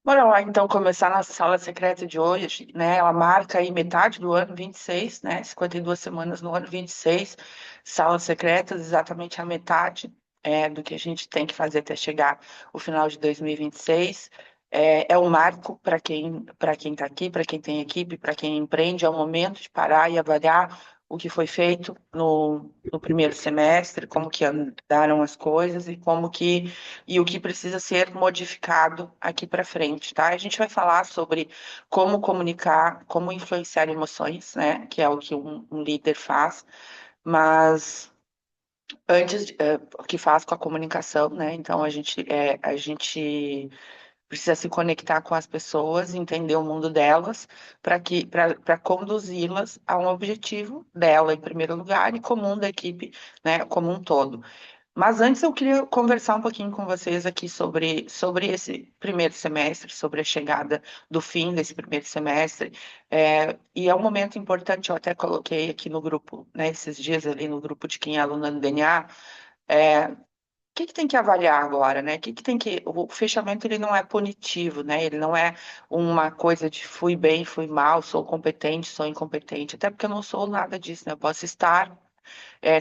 Bora lá, então, começar nossa sala secreta de hoje, né? Ela marca aí metade do ano 26, né? 52 semanas no ano 26. Salas secretas, exatamente a metade do que a gente tem que fazer até chegar o final de 2026. É um marco para quem está aqui, para quem tem equipe, para quem empreende, é o momento de parar e avaliar o que foi feito no primeiro semestre, como que andaram as coisas e o que precisa ser modificado aqui para frente, tá? A gente vai falar sobre como comunicar, como influenciar emoções, né? Que é o que um líder faz, mas o que faz com a comunicação, né? Então a gente precisa se conectar com as pessoas, entender o mundo delas, para conduzi-las a um objetivo dela em primeiro lugar e comum da equipe, né? Como um todo. Mas antes eu queria conversar um pouquinho com vocês aqui sobre esse primeiro semestre, sobre a chegada do fim desse primeiro semestre. E é um momento importante, eu até coloquei aqui no grupo, né, esses dias ali no grupo de quem é aluna do DNA. O que que tem que avaliar agora, né? O que tem que. O fechamento ele não é punitivo, né? Ele não é uma coisa de fui bem, fui mal, sou competente, sou incompetente. Até porque eu não sou nada disso, né? Eu posso estar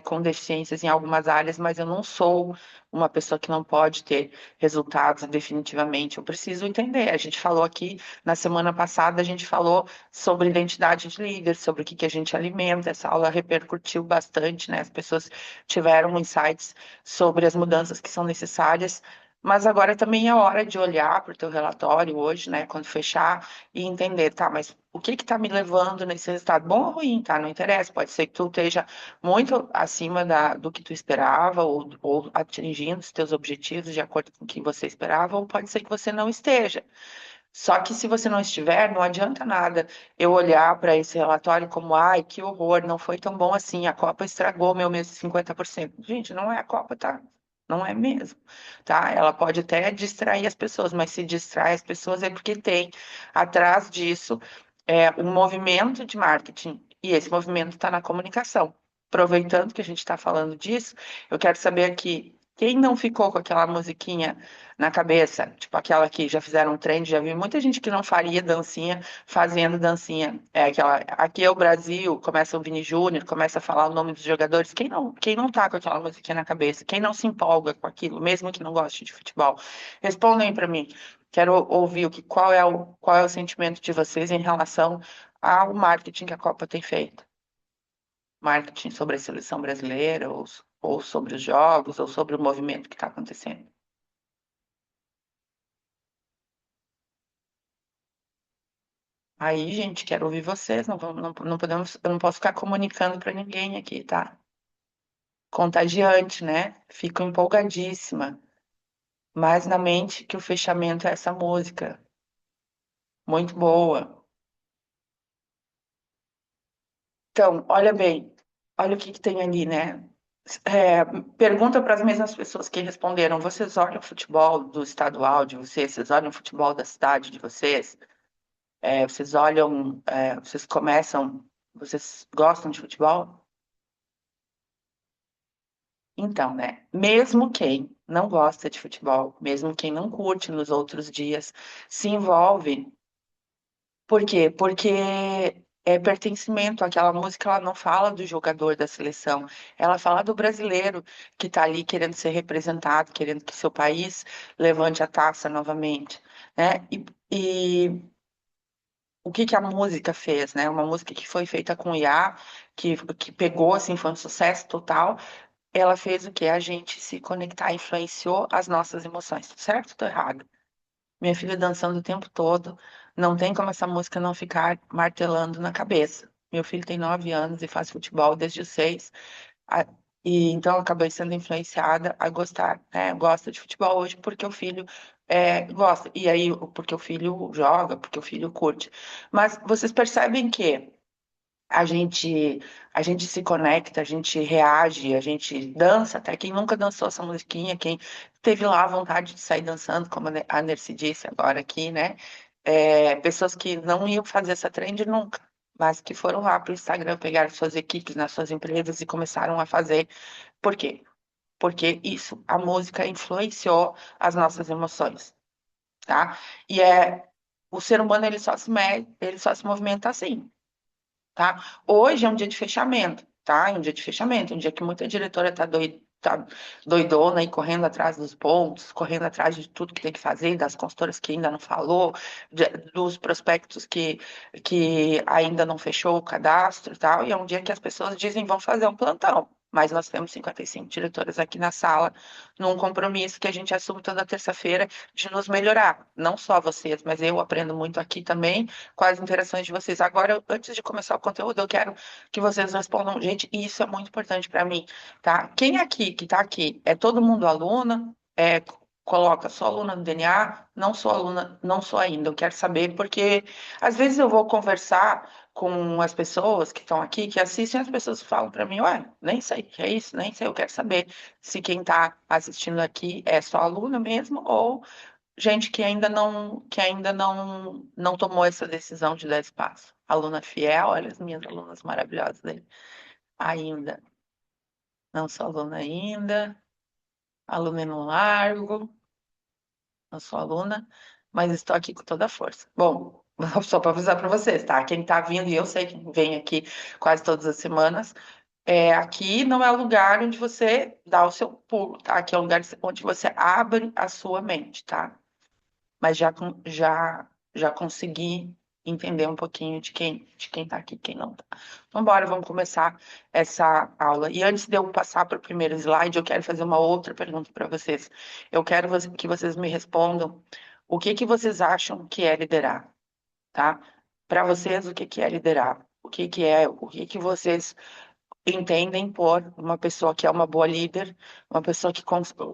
com deficiências em algumas áreas, mas eu não sou uma pessoa que não pode ter resultados definitivamente. Eu preciso entender. A gente falou aqui na semana passada, a gente falou sobre identidade de líder, sobre o que que a gente alimenta. Essa aula repercutiu bastante, né? As pessoas tiveram insights sobre as mudanças que são necessárias. Mas agora também é hora de olhar para o teu relatório hoje, né, quando fechar, e entender, tá, mas o que está me levando nesse resultado? Bom ou ruim, tá? Não interessa. Pode ser que tu esteja muito acima do que tu esperava, ou atingindo os teus objetivos de acordo com o que você esperava, ou pode ser que você não esteja. Só que se você não estiver, não adianta nada eu olhar para esse relatório como, ai, que horror, não foi tão bom assim, a Copa estragou meu mês de 50%. Gente, não é a Copa, tá? Não é mesmo, tá? Ela pode até distrair as pessoas, mas se distrai as pessoas é porque tem atrás disso um movimento de marketing, e esse movimento está na comunicação. Aproveitando que a gente está falando disso, eu quero saber aqui, quem não ficou com aquela musiquinha na cabeça, tipo aquela que já fizeram um trend, já vi muita gente que não faria dancinha, fazendo dancinha. É aquela, aqui é o Brasil, começa o Vini Júnior, começa a falar o nome dos jogadores. Quem não tá com aquela musiquinha na cabeça? Quem não se empolga com aquilo, mesmo que não goste de futebol? Respondem para mim. Quero ouvir qual é o sentimento de vocês em relação ao marketing que a Copa tem feito. Marketing sobre a seleção brasileira, ou sobre os jogos, ou sobre o movimento que está acontecendo. Aí, gente, quero ouvir vocês. Não podemos, eu não posso ficar comunicando para ninguém aqui, tá? Contagiante, né? Fico empolgadíssima. Mas na mente que o fechamento é essa música. Muito boa. Então, olha bem, olha o que que tem ali, né? É, pergunta para as mesmas pessoas que responderam: vocês olham o futebol do estadual de vocês? Vocês olham o futebol da cidade de vocês? Vocês olham, vocês gostam de futebol? Então, né? Mesmo quem não gosta de futebol, mesmo quem não curte nos outros dias, se envolve. Por quê? Porque é pertencimento. Aquela música, ela não fala do jogador da seleção, ela fala do brasileiro que está ali querendo ser representado, querendo que seu país levante a taça novamente, né? E o que que a música fez, né? Uma música que foi feita com IA, que pegou, assim, foi um sucesso total. Ela fez o quê? A gente se conectar, influenciou as nossas emoções. Tô certo ou tô errado? Minha filha dançando o tempo todo. Não tem como essa música não ficar martelando na cabeça. Meu filho tem 9 anos e faz futebol desde os 6. A- E então eu acabei sendo influenciada a gostar, né? Gosta de futebol hoje porque o filho gosta. E aí, porque o filho joga, porque o filho curte. Mas vocês percebem que a gente, a gente se conecta, a gente reage, a gente dança, até quem nunca dançou essa musiquinha, quem teve lá a vontade de sair dançando, como a Nercy disse agora aqui, né? Pessoas que não iam fazer essa trend nunca, mas que foram lá para o Instagram, pegaram suas equipes nas suas empresas e começaram a fazer. Por quê? Porque isso, a música influenciou as nossas emoções. tá? O ser humano ele só se movimenta assim, tá? Hoje é um dia de fechamento, tá? É um dia de fechamento, um dia que muita diretora tá doidona e correndo atrás dos pontos, correndo atrás de tudo que tem que fazer, das consultoras que ainda não falou, dos prospectos que ainda não fechou o cadastro e tal, e é um dia que as pessoas dizem vão fazer um plantão. Mas nós temos 55 diretoras aqui na sala, num compromisso que a gente assume toda terça-feira de nos melhorar. Não só vocês, mas eu aprendo muito aqui também com as interações de vocês. Agora, antes de começar o conteúdo, eu quero que vocês respondam, gente, e isso é muito importante para mim, tá? Quem aqui, que está aqui, é todo mundo aluna? Coloca, sou aluna do DNA? Não sou aluna, não sou ainda. Eu quero saber, porque às vezes eu vou conversar com as pessoas que estão aqui, que assistem, as pessoas falam para mim, ué, nem sei o que é isso, nem sei, eu quero saber se quem está assistindo aqui é só aluna mesmo ou gente que ainda não tomou essa decisão de dar espaço. Aluna fiel, olha as minhas alunas maravilhosas aí. Ainda. Não sou aluna ainda. Aluna no largo. Não sou aluna, mas estou aqui com toda a força. Bom, só para avisar para vocês, tá? Quem está vindo, e eu sei que vem aqui quase todas as semanas, aqui não é o lugar onde você dá o seu pulo, tá? Aqui é o lugar onde você abre a sua mente, tá? Mas já consegui entender um pouquinho de quem está aqui, quem não está. Então, bora, vamos começar essa aula. E antes de eu passar para o primeiro slide, eu quero fazer uma outra pergunta para vocês. Eu quero que vocês me respondam o que que vocês acham que é liderar, tá? Para vocês, o que que é liderar? O que que vocês entendem por uma pessoa que é uma boa líder, uma pessoa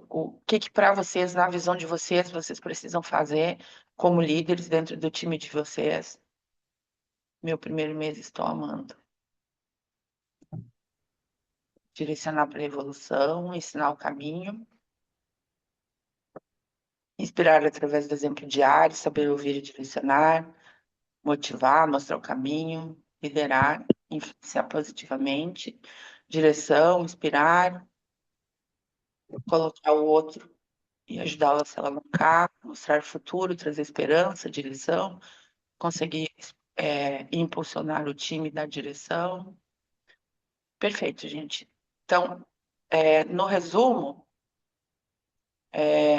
o que que para vocês, na visão de vocês, vocês precisam fazer como líderes dentro do time de vocês. Meu primeiro mês estou amando. Direcionar para a evolução, ensinar o caminho, inspirar através do exemplo diário, saber ouvir e direcionar, motivar, mostrar o caminho, liderar, influenciar positivamente, direção, inspirar, colocar o outro e ajudá-la a se alavancar, mostrar futuro, trazer esperança, direção, conseguir impulsionar o time da direção. Perfeito, gente. Então, é, no resumo,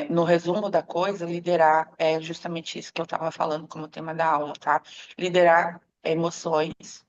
no resumo da coisa, liderar é justamente isso que eu estava falando como tema da aula, tá? Liderar emoções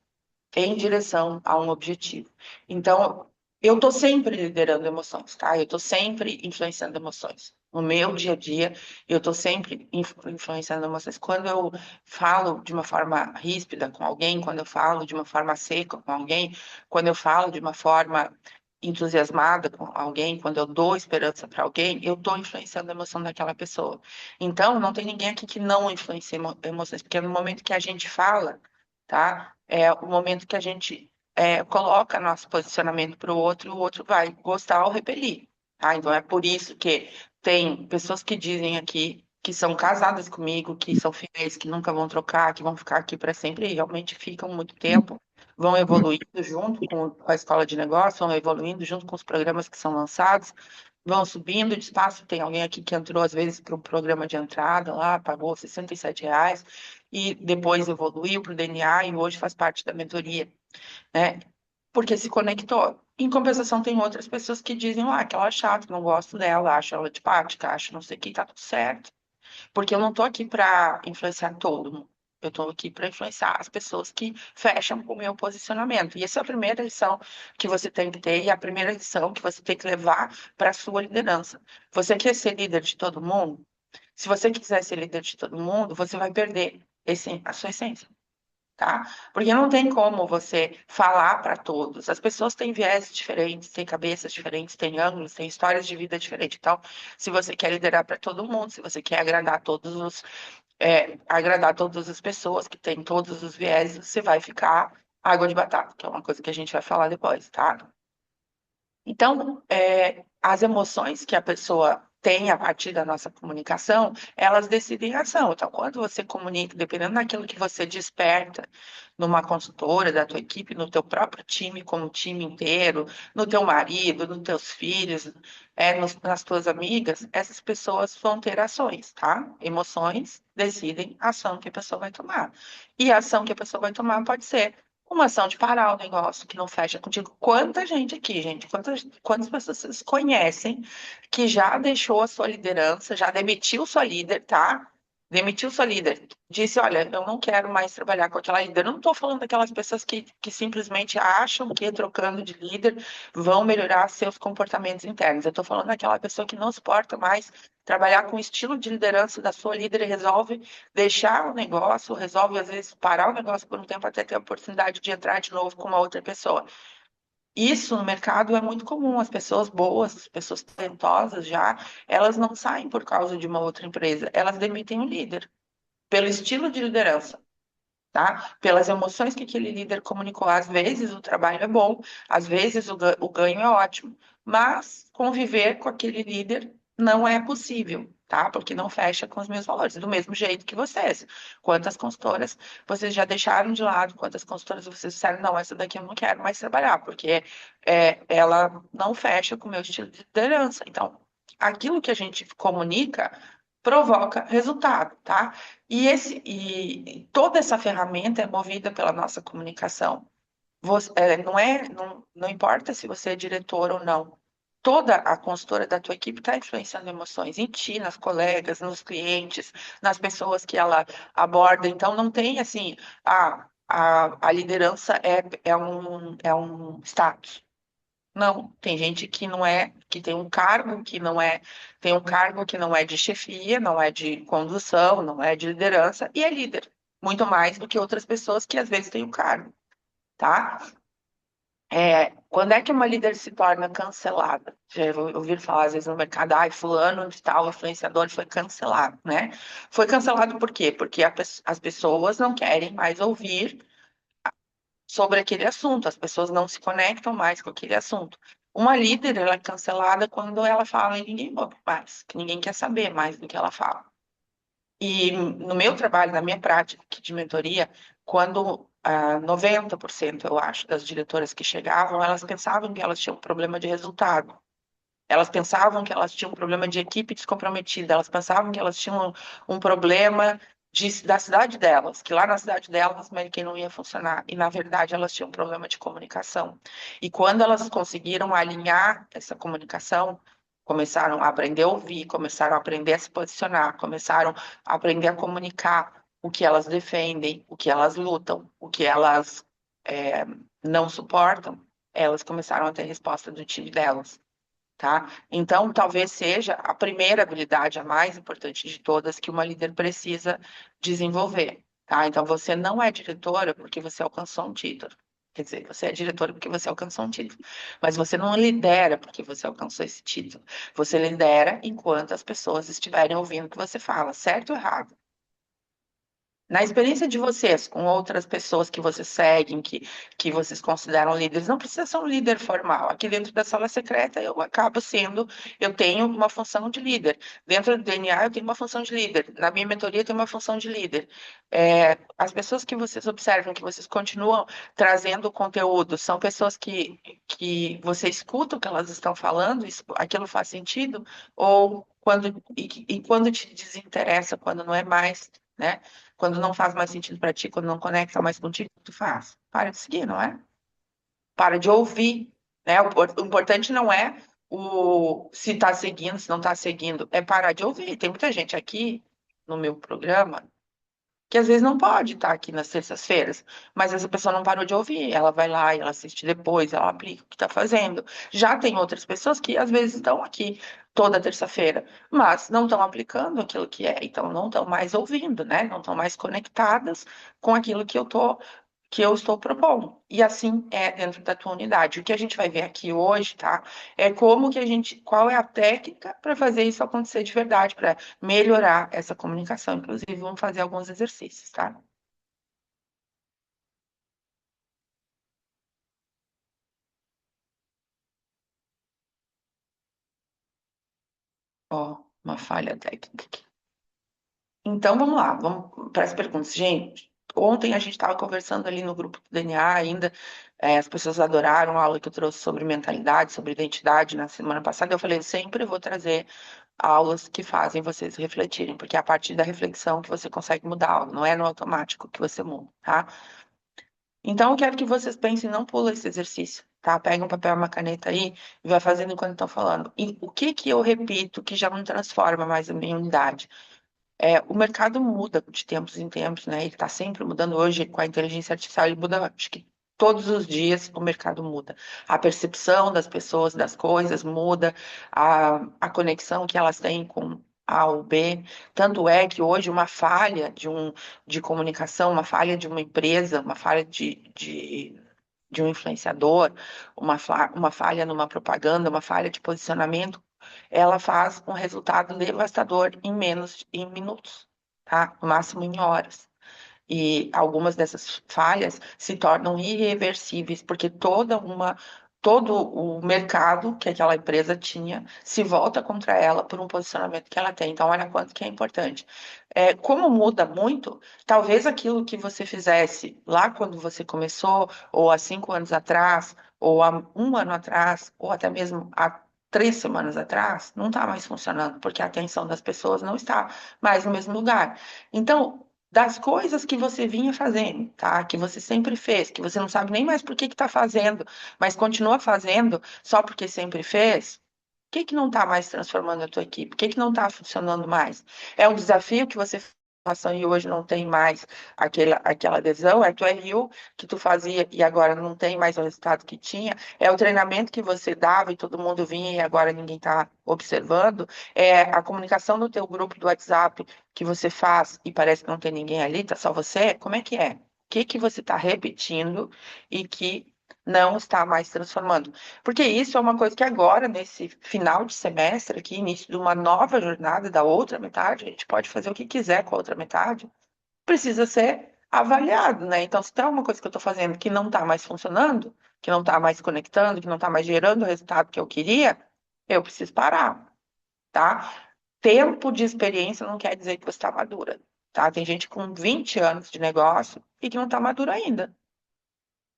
em direção a um objetivo. Então, eu estou sempre liderando emoções, tá? Eu estou sempre influenciando emoções. No meu dia a dia, eu estou sempre influenciando emoções. Quando eu falo de uma forma ríspida com alguém, quando eu falo de uma forma seca com alguém, quando eu falo de uma forma entusiasmada com alguém, quando eu dou esperança para alguém, eu estou influenciando a emoção daquela pessoa. Então, não tem ninguém aqui que não influencia emoções, porque no momento que a gente fala, tá? É o momento que a gente coloca nosso posicionamento para o outro vai gostar ou repelir, tá? Então é por isso que tem pessoas que dizem aqui que são casadas comigo, que são fiéis, que nunca vão trocar, que vão ficar aqui para sempre e realmente ficam muito tempo, vão evoluindo junto com a escola de negócio, vão evoluindo junto com os programas que são lançados, vão subindo de espaço. Tem alguém aqui que entrou, às vezes, para o programa de entrada lá, pagou R$ 67 e depois evoluiu para o DNA e hoje faz parte da mentoria, né? Porque se conectou. Em compensação, tem outras pessoas que dizem que ela é chata, não gosto dela, acho ela antipática, acho não sei o que, tá tudo certo. Porque eu não tô aqui para influenciar todo mundo. Eu estou aqui para influenciar as pessoas que fecham com o meu posicionamento. E essa é a primeira lição que você tem que ter, e a primeira lição que você tem que levar para a sua liderança. Você quer ser líder de todo mundo? Se você quiser ser líder de todo mundo, você vai perder a sua essência, tá? Porque não tem como você falar para todos. As pessoas têm viés diferentes, têm cabeças diferentes, têm ângulos, têm histórias de vida diferentes. Então, se você quer liderar para todo mundo, se você quer agradar todas as pessoas que têm todos os viés, você vai ficar água de batata, que é uma coisa que a gente vai falar depois, tá? Então, as emoções que a pessoa têm a partir da nossa comunicação, elas decidem a ação. Então, quando você comunica, dependendo daquilo que você desperta numa consultora, da tua equipe, no teu próprio time, como time inteiro, no teu marido, nos teus filhos, nas tuas amigas, essas pessoas vão ter ações, tá? Emoções decidem a ação que a pessoa vai tomar. E a ação que a pessoa vai tomar pode ser uma ação de parar o negócio que não fecha contigo. Quanta gente aqui, gente, quantas pessoas vocês conhecem que já deixou a sua liderança, já demitiu sua líder, tá? Demitiu sua líder. Disse, olha, eu não quero mais trabalhar com aquela líder. Eu não estou falando daquelas pessoas que simplesmente acham que trocando de líder vão melhorar seus comportamentos internos. Eu estou falando daquela pessoa que não suporta mais trabalhar com o estilo de liderança da sua líder e resolve deixar o negócio, resolve às vezes parar o negócio por um tempo até ter a oportunidade de entrar de novo com uma outra pessoa. Isso no mercado é muito comum. As pessoas boas, as pessoas talentosas já, elas não saem por causa de uma outra empresa, elas demitem o líder pelo estilo de liderança, tá? Pelas emoções que aquele líder comunicou. Às vezes o trabalho é bom, às vezes o ganho é ótimo, mas conviver com aquele líder não é possível, tá? Porque não fecha com os meus valores. Do mesmo jeito que vocês. Quantas consultoras vocês já deixaram de lado? Quantas consultoras vocês disseram, não, essa daqui eu não quero mais trabalhar, porque ela não fecha com o meu estilo de liderança. Então, aquilo que a gente comunica provoca resultado, tá? E toda essa ferramenta é movida pela nossa comunicação. Não importa se você é diretor ou não. Toda a consultora da tua equipe está influenciando emoções em ti, nas colegas, nos clientes, nas pessoas que ela aborda. Então, não tem assim, a liderança é um status. Não, tem gente que não é, que tem um cargo que não é, tem um cargo que não é de chefia, não é de condução, não é de liderança, e é líder, muito mais do que outras pessoas que às vezes têm um cargo, tá? Quando é que uma líder se torna cancelada? Já ouviram falar às vezes no mercado, ai, fulano de tal, influenciador foi cancelado, né? Foi cancelado por quê? Porque as pessoas não querem mais ouvir sobre aquele assunto, as pessoas não se conectam mais com aquele assunto. Uma líder, ela é cancelada quando ela fala e ninguém ouve mais, que ninguém quer saber mais do que ela fala. E no meu trabalho, na minha prática aqui de mentoria, quando 90%, eu acho, das diretoras que chegavam, elas pensavam que elas tinham um problema de resultado. Elas pensavam que elas tinham um problema de equipe descomprometida, elas pensavam que elas tinham um problema da cidade delas, que lá na cidade delas, Mary Kay não ia funcionar. E, na verdade, elas tinham um problema de comunicação. E quando elas conseguiram alinhar essa comunicação, começaram a aprender a ouvir, começaram a aprender a se posicionar, começaram a aprender a comunicar o que elas defendem, o que elas lutam, o que elas é, não suportam, elas começaram a ter resposta do time delas, tá? Então, talvez seja a primeira habilidade, a mais importante de todas, que uma líder precisa desenvolver, tá? Então, você não é diretora porque você alcançou um título. Quer dizer, você é diretora porque você alcançou um título. Mas você não lidera porque você alcançou esse título. Você lidera enquanto as pessoas estiverem ouvindo o que você fala, certo ou errado? Na experiência de vocês, com outras pessoas que vocês seguem, que vocês consideram líderes, não precisa ser um líder formal. Aqui dentro da sala secreta, eu acabo sendo, eu tenho uma função de líder. Dentro do DNA, eu tenho uma função de líder. Na minha mentoria, eu tenho uma função de líder. As pessoas que vocês observam, que vocês continuam trazendo conteúdo, são pessoas que você escuta o que elas estão falando, aquilo faz sentido? Ou quando te desinteressa, quando não é mais, né? Quando não faz mais sentido para ti, quando não conecta mais contigo, tu faz. Para de seguir, não é? Para de ouvir, né? O importante não é o se está seguindo, se não está seguindo, é parar de ouvir. Tem muita gente aqui no meu programa que às vezes não pode estar aqui nas terças-feiras, mas essa pessoa não parou de ouvir, ela vai lá e ela assiste depois, ela aplica o que está fazendo. Já tem outras pessoas que às vezes estão aqui toda terça-feira, mas não estão aplicando aquilo que é, então não estão mais ouvindo, né? Não estão mais conectadas com aquilo que eu estou propondo. E assim é dentro da tua unidade. O que a gente vai ver aqui hoje, tá? É como que qual é a técnica para fazer isso acontecer de verdade, para melhorar essa comunicação. Inclusive, vamos fazer alguns exercícios, tá? Ó, uma falha técnica aqui. Então, vamos lá, vamos para as perguntas. Gente, ontem a gente estava conversando ali no grupo do DNA ainda, as pessoas adoraram a aula que eu trouxe sobre mentalidade, sobre identidade na semana passada. Eu falei, eu sempre vou trazer aulas que fazem vocês refletirem, porque é a partir da reflexão que você consegue mudar algo, não é no automático que você muda, tá? Então, eu quero que vocês pensem, não pula esse exercício, tá? Pega um papel e uma caneta aí e vai fazendo enquanto estão falando. E o que que eu repito que já não transforma mais a minha unidade? O mercado muda de tempos em tempos, né? Ele está sempre mudando. Hoje, com a inteligência artificial, ele muda, acho que todos os dias o mercado muda. A percepção das pessoas, das coisas muda, a conexão que elas têm com A ou B. Tanto é que hoje uma falha de comunicação, uma falha de uma empresa, uma falha de um influenciador, uma falha numa propaganda, uma falha de posicionamento, ela faz um resultado devastador em minutos, tá? No máximo em horas. E algumas dessas falhas se tornam irreversíveis, porque todo o mercado que aquela empresa tinha se volta contra ela por um posicionamento que ela tem. Então, olha quanto que é importante. Como muda muito, talvez aquilo que você fizesse lá quando você começou, ou há 5 anos atrás, ou há um ano atrás, ou até mesmo há 3 semanas atrás, não está mais funcionando, porque a atenção das pessoas não está mais no mesmo lugar. Então, das coisas que você vinha fazendo, tá? Que você sempre fez, que você não sabe nem mais por que está fazendo, mas continua fazendo só porque sempre fez, por que que não está mais transformando a tua equipe? Por que que não está funcionando mais? É um desafio que você passou e hoje não tem mais aquela adesão? É tu RU que tu fazia e agora não tem mais o resultado que tinha? É o treinamento que você dava e todo mundo vinha e agora ninguém está observando? É a comunicação no teu grupo do WhatsApp que você faz e parece que não tem ninguém ali, tá só você? Como é que é? O que que você está repetindo e que não está mais transformando? Porque isso é uma coisa que agora, nesse final de semestre, aqui, início de uma nova jornada da outra metade, a gente pode fazer o que quiser com a outra metade, precisa ser avaliado, né? Então, se tem alguma coisa que eu estou fazendo que não está mais funcionando, que não está mais conectando, que não está mais gerando o resultado que eu queria, eu preciso parar, tá? Tempo de experiência não quer dizer que você está madura, tá? Tem gente com 20 anos de negócio e que não está madura ainda.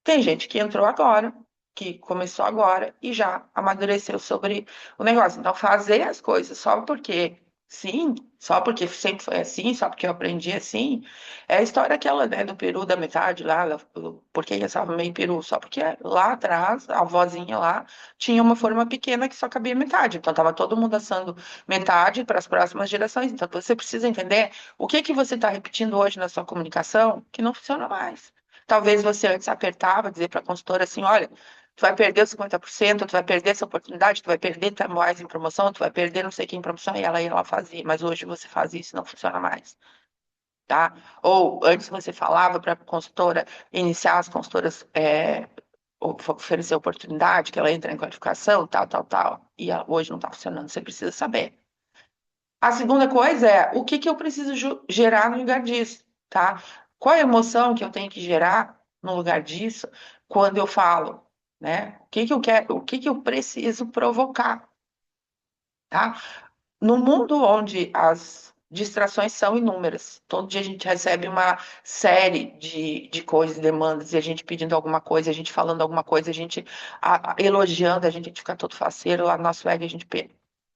Tem gente que entrou agora, que começou agora e já amadureceu sobre o negócio. Então, fazer as coisas só porque sim, só porque sempre foi assim, só porque eu aprendi assim, é a história aquela, né, do peru da metade lá, porque eu estava meio peru, só porque lá atrás, a avózinha lá tinha uma forma pequena que só cabia metade. Então, estava todo mundo assando metade para as próximas gerações. Então, você precisa entender o que que você está repetindo hoje na sua comunicação que não funciona mais. Talvez você antes apertava, dizer para a consultora assim, olha, tu vai perder os 50%, tu vai perder essa oportunidade, tu vai perder mais em promoção, tu vai perder não sei quem em promoção, e ela ia lá fazia, mas hoje você faz isso, não funciona mais, tá? Ou antes você falava para a consultora iniciar as consultoras, oferecer oportunidade, que ela entra em qualificação, tal, tal, tal, e hoje não está funcionando, você precisa saber. A segunda coisa é o que que eu preciso gerar no lugar disso, tá? Qual é a emoção que eu tenho que gerar no lugar disso quando eu falo, né? O que que eu quero, o que que eu preciso provocar, tá? No mundo onde as distrações são inúmeras, todo dia a gente recebe uma série de coisas, demandas, e a gente pedindo alguma coisa, a gente falando alguma coisa, a gente elogiando, a gente fica todo faceiro, lá no nosso ego a gente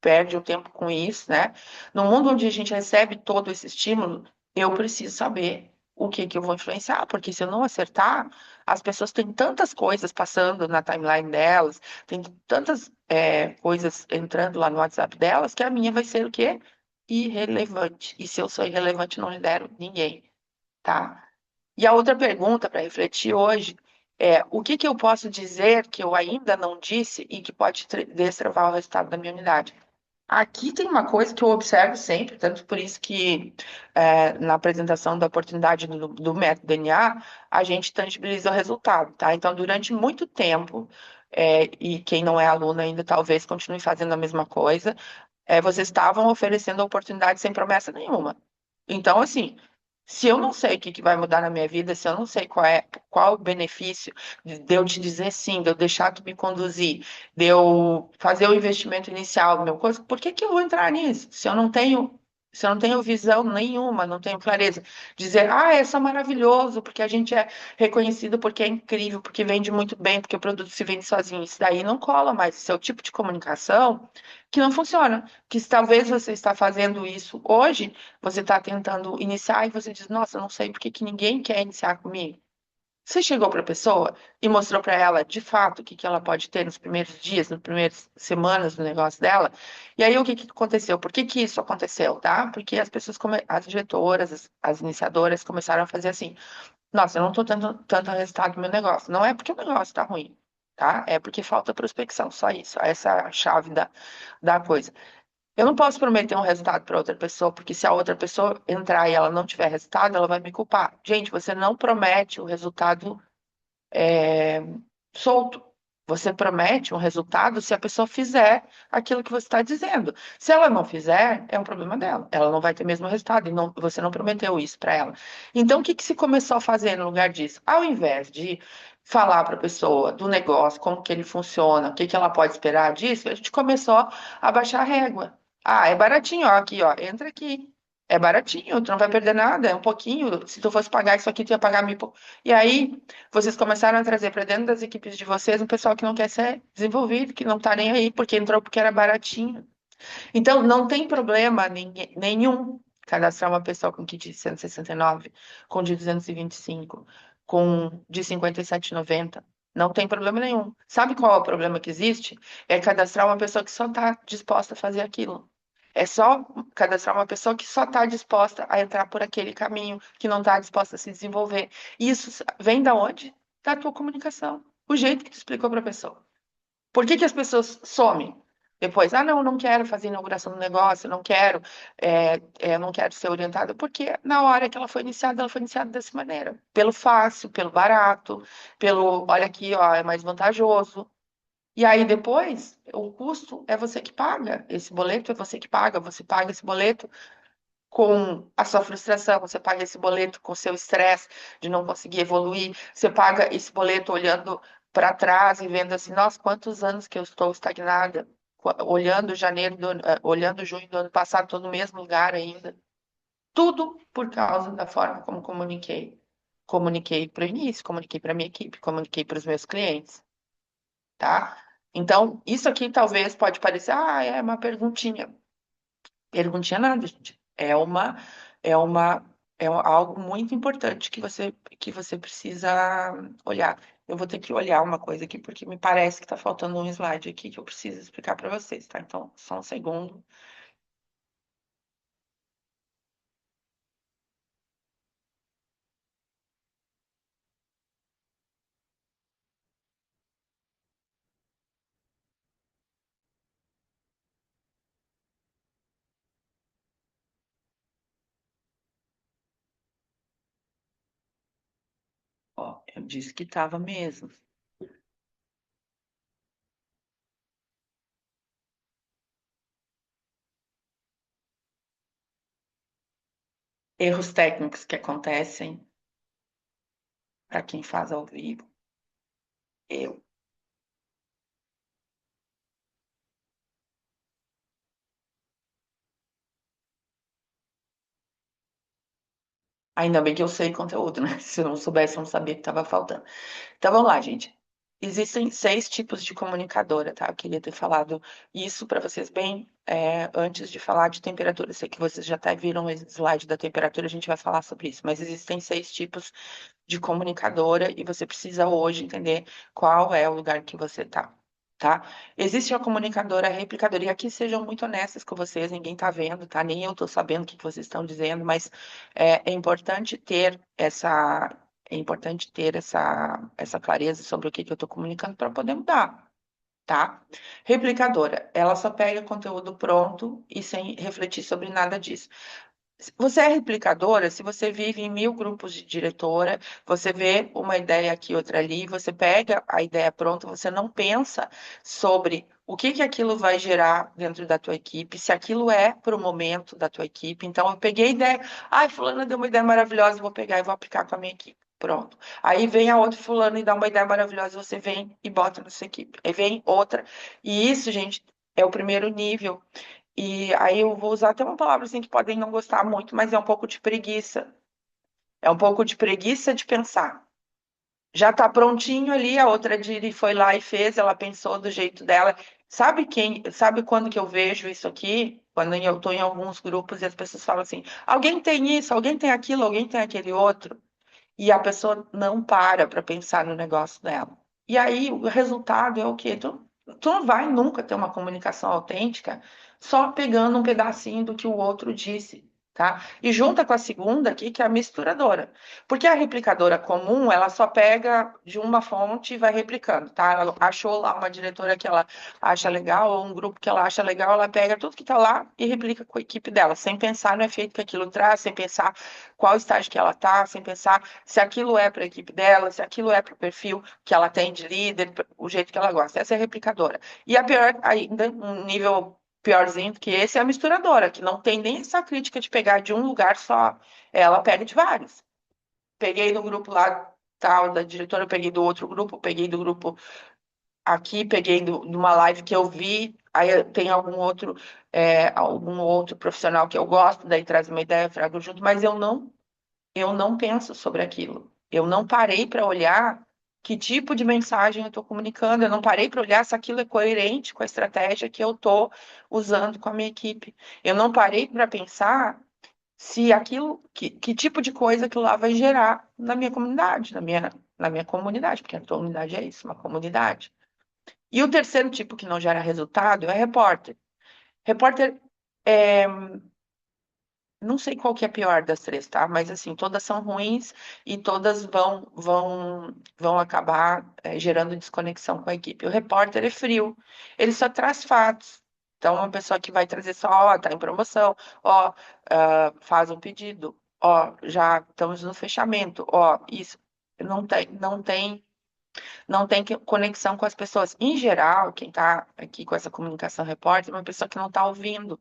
perde o tempo com isso, né? No mundo onde a gente recebe todo esse estímulo, eu preciso saber o que que eu vou influenciar, porque se eu não acertar, as pessoas têm tantas coisas passando na timeline delas, tem tantas coisas entrando lá no WhatsApp delas que a minha vai ser o quê? Irrelevante. E se eu sou irrelevante, não lidero ninguém, tá? E a outra pergunta para refletir hoje é: o que que eu posso dizer que eu ainda não disse e que pode destravar o resultado da minha unidade? Aqui tem uma coisa que eu observo sempre, tanto por isso que na apresentação da oportunidade do método DNA, a gente tangibiliza o resultado, tá? Então, durante muito tempo, e quem não é aluno ainda talvez continue fazendo a mesma coisa, vocês estavam oferecendo a oportunidade sem promessa nenhuma. Então, assim, Se eu não sei o que que vai mudar na minha vida, se eu não sei qual o benefício de eu te dizer sim, de eu deixar tu me conduzir, de eu fazer o investimento inicial, meu coisa, por que que eu vou entrar nisso? Se eu não tenho visão nenhuma, não tenho clareza. Dizer, é só maravilhoso, porque a gente é reconhecido, porque é incrível, porque vende muito bem, porque o produto se vende sozinho. Isso daí não cola mais. Esse é o tipo de comunicação que não funciona. Que se talvez você está fazendo isso hoje, você está tentando iniciar e você diz, nossa, eu não sei por que que ninguém quer iniciar comigo. Você chegou para a pessoa e mostrou para ela, de fato, o que que ela pode ter nos primeiros dias, nas primeiras semanas do negócio dela. E aí, o que que aconteceu? Por que que isso aconteceu, tá? Porque as pessoas, as diretoras, as iniciadoras começaram a fazer assim, nossa, eu não estou tendo tanto resultado no meu negócio. Não é porque o negócio está ruim, tá? É porque falta prospecção, só isso. Essa é a chave da coisa. Eu não posso prometer um resultado para outra pessoa, porque se a outra pessoa entrar e ela não tiver resultado, ela vai me culpar. Gente, você não promete o resultado solto. Você promete um resultado se a pessoa fizer aquilo que você está dizendo. Se ela não fizer, é um problema dela. Ela não vai ter o mesmo resultado e você não prometeu isso para ela. Então, o que que se começou a fazer no lugar disso? Ao invés de falar para a pessoa do negócio, como que ele funciona, o que que ela pode esperar disso, a gente começou a baixar a régua. É baratinho, ó, aqui, ó, entra aqui. É baratinho, tu não vai perder nada, é um pouquinho. Se tu fosse pagar isso aqui, tu ia pagar mil. E aí, vocês começaram a trazer para dentro das equipes de vocês um pessoal que não quer ser desenvolvido, que não está nem aí, porque entrou porque era baratinho. Então, não tem problema nenhum cadastrar uma pessoa com kit de 169, com de 225, com de 57,90. Não tem problema nenhum. Sabe qual é o problema que existe? É cadastrar uma pessoa que só está disposta a fazer aquilo. É só cadastrar uma pessoa que só está disposta a entrar por aquele caminho, que não está disposta a se desenvolver. Isso vem da onde? Da tua comunicação. O jeito que tu explicou para a pessoa. Por que que as pessoas somem? Depois, não, não quero fazer inauguração do negócio, não quero ser orientada, porque na hora que ela foi iniciada dessa maneira, pelo fácil, pelo barato, pelo, olha aqui, ó, é mais vantajoso. E aí depois, o custo é você que paga, esse boleto é você paga esse boleto com a sua frustração, você paga esse boleto com o seu estresse de não conseguir evoluir, você paga esse boleto olhando para trás e vendo assim, nossa, quantos anos que eu estou estagnada, olhando olhando junho do ano passado, estou no mesmo lugar ainda. Tudo por causa da forma como comuniquei. Comuniquei para o início, comuniquei para a minha equipe, comuniquei para os meus clientes, tá? Então, isso aqui talvez pode parecer, é uma perguntinha. Perguntinha nada, gente. Algo muito importante que você precisa olhar. Eu vou ter que olhar uma coisa aqui, porque me parece que está faltando um slide aqui que eu preciso explicar para vocês, tá? Então, só um segundo. Ó, eu disse que estava mesmo. Erros técnicos que acontecem para quem faz ao vivo. Eu. Ainda bem que eu sei conteúdo, né? Se eu não soubesse, eu não sabia que estava faltando. Então vamos lá, gente. Existem 6 tipos de comunicadora, tá? Eu queria ter falado isso para vocês bem antes de falar de temperatura. Eu sei que vocês já até viram o slide da temperatura, a gente vai falar sobre isso, mas existem 6 tipos de comunicadora e você precisa hoje entender qual é o lugar que você tá? Existe a comunicadora replicadora, e aqui sejam muito honestas com vocês, ninguém tá vendo, tá? Nem eu tô sabendo o que vocês estão dizendo, mas é importante ter essa clareza sobre o que que eu estou comunicando para poder mudar, tá? Replicadora, ela só pega conteúdo pronto e sem refletir sobre nada disso. Você é replicadora se você vive em 1000 grupos de diretora, você vê uma ideia aqui, outra ali, você pega a ideia pronta, você não pensa sobre o que que aquilo vai gerar dentro da tua equipe, se aquilo é para o momento da tua equipe. Então, eu peguei a ideia, ai, fulana deu uma ideia maravilhosa, vou pegar e vou aplicar com a minha equipe. Pronto. Aí vem a outra fulana e dá uma ideia maravilhosa, você vem e bota na sua equipe. Aí vem outra. E isso, gente, é o primeiro nível. E aí eu vou usar até uma palavra assim que podem não gostar muito, mas é um pouco de preguiça. É um pouco de preguiça de pensar. Já está prontinho ali, a outra Diri foi lá e fez, ela pensou do jeito dela. Sabe quando que eu vejo isso aqui? Quando eu estou em alguns grupos e as pessoas falam assim: alguém tem isso, alguém tem aquilo, alguém tem aquele outro. E a pessoa não para pensar no negócio dela. E aí o resultado é o quê? Tu não vai nunca ter uma comunicação autêntica só pegando um pedacinho do que o outro disse, tá? E junta com a segunda aqui, que é a misturadora. Porque a replicadora comum, ela só pega de uma fonte e vai replicando, tá? Ela achou lá uma diretora que ela acha legal, ou um grupo que ela acha legal, ela pega tudo que tá lá e replica com a equipe dela, sem pensar no efeito que aquilo traz, sem pensar qual estágio que ela tá, sem pensar se aquilo é para a equipe dela, se aquilo é para o perfil que ela tem de líder, o jeito que ela gosta. Essa é a replicadora. E a pior, ainda, um nível piorzinho do que esse, é a misturadora, que não tem nem essa crítica de pegar de um lugar só. Ela pega de vários. Peguei no grupo lá, tal, da diretora, peguei do outro grupo, peguei do grupo aqui, peguei numa live que eu vi, aí tem algum outro profissional que eu gosto, daí traz uma ideia, eu trago junto, mas eu não penso sobre aquilo. Eu não parei para olhar que tipo de mensagem eu estou comunicando. Eu não parei para olhar se aquilo é coerente com a estratégia que eu estou usando com a minha equipe. Eu não parei para pensar se aquilo, que tipo de coisa aquilo lá vai gerar na minha comunidade, na minha comunidade, porque a comunidade é isso, uma comunidade. E o terceiro tipo que não gera resultado é repórter. Repórter é, não sei qual que é a pior das três, tá? Mas assim, todas são ruins e todas vão acabar gerando desconexão com a equipe. O repórter é frio, ele só traz fatos. Então, uma pessoa que vai trazer só, ó, tá em promoção, ó, faz um pedido, ó, já estamos no fechamento, ó, isso não tem conexão com as pessoas. Em geral, quem tá aqui com essa comunicação repórter é uma pessoa que não tá ouvindo,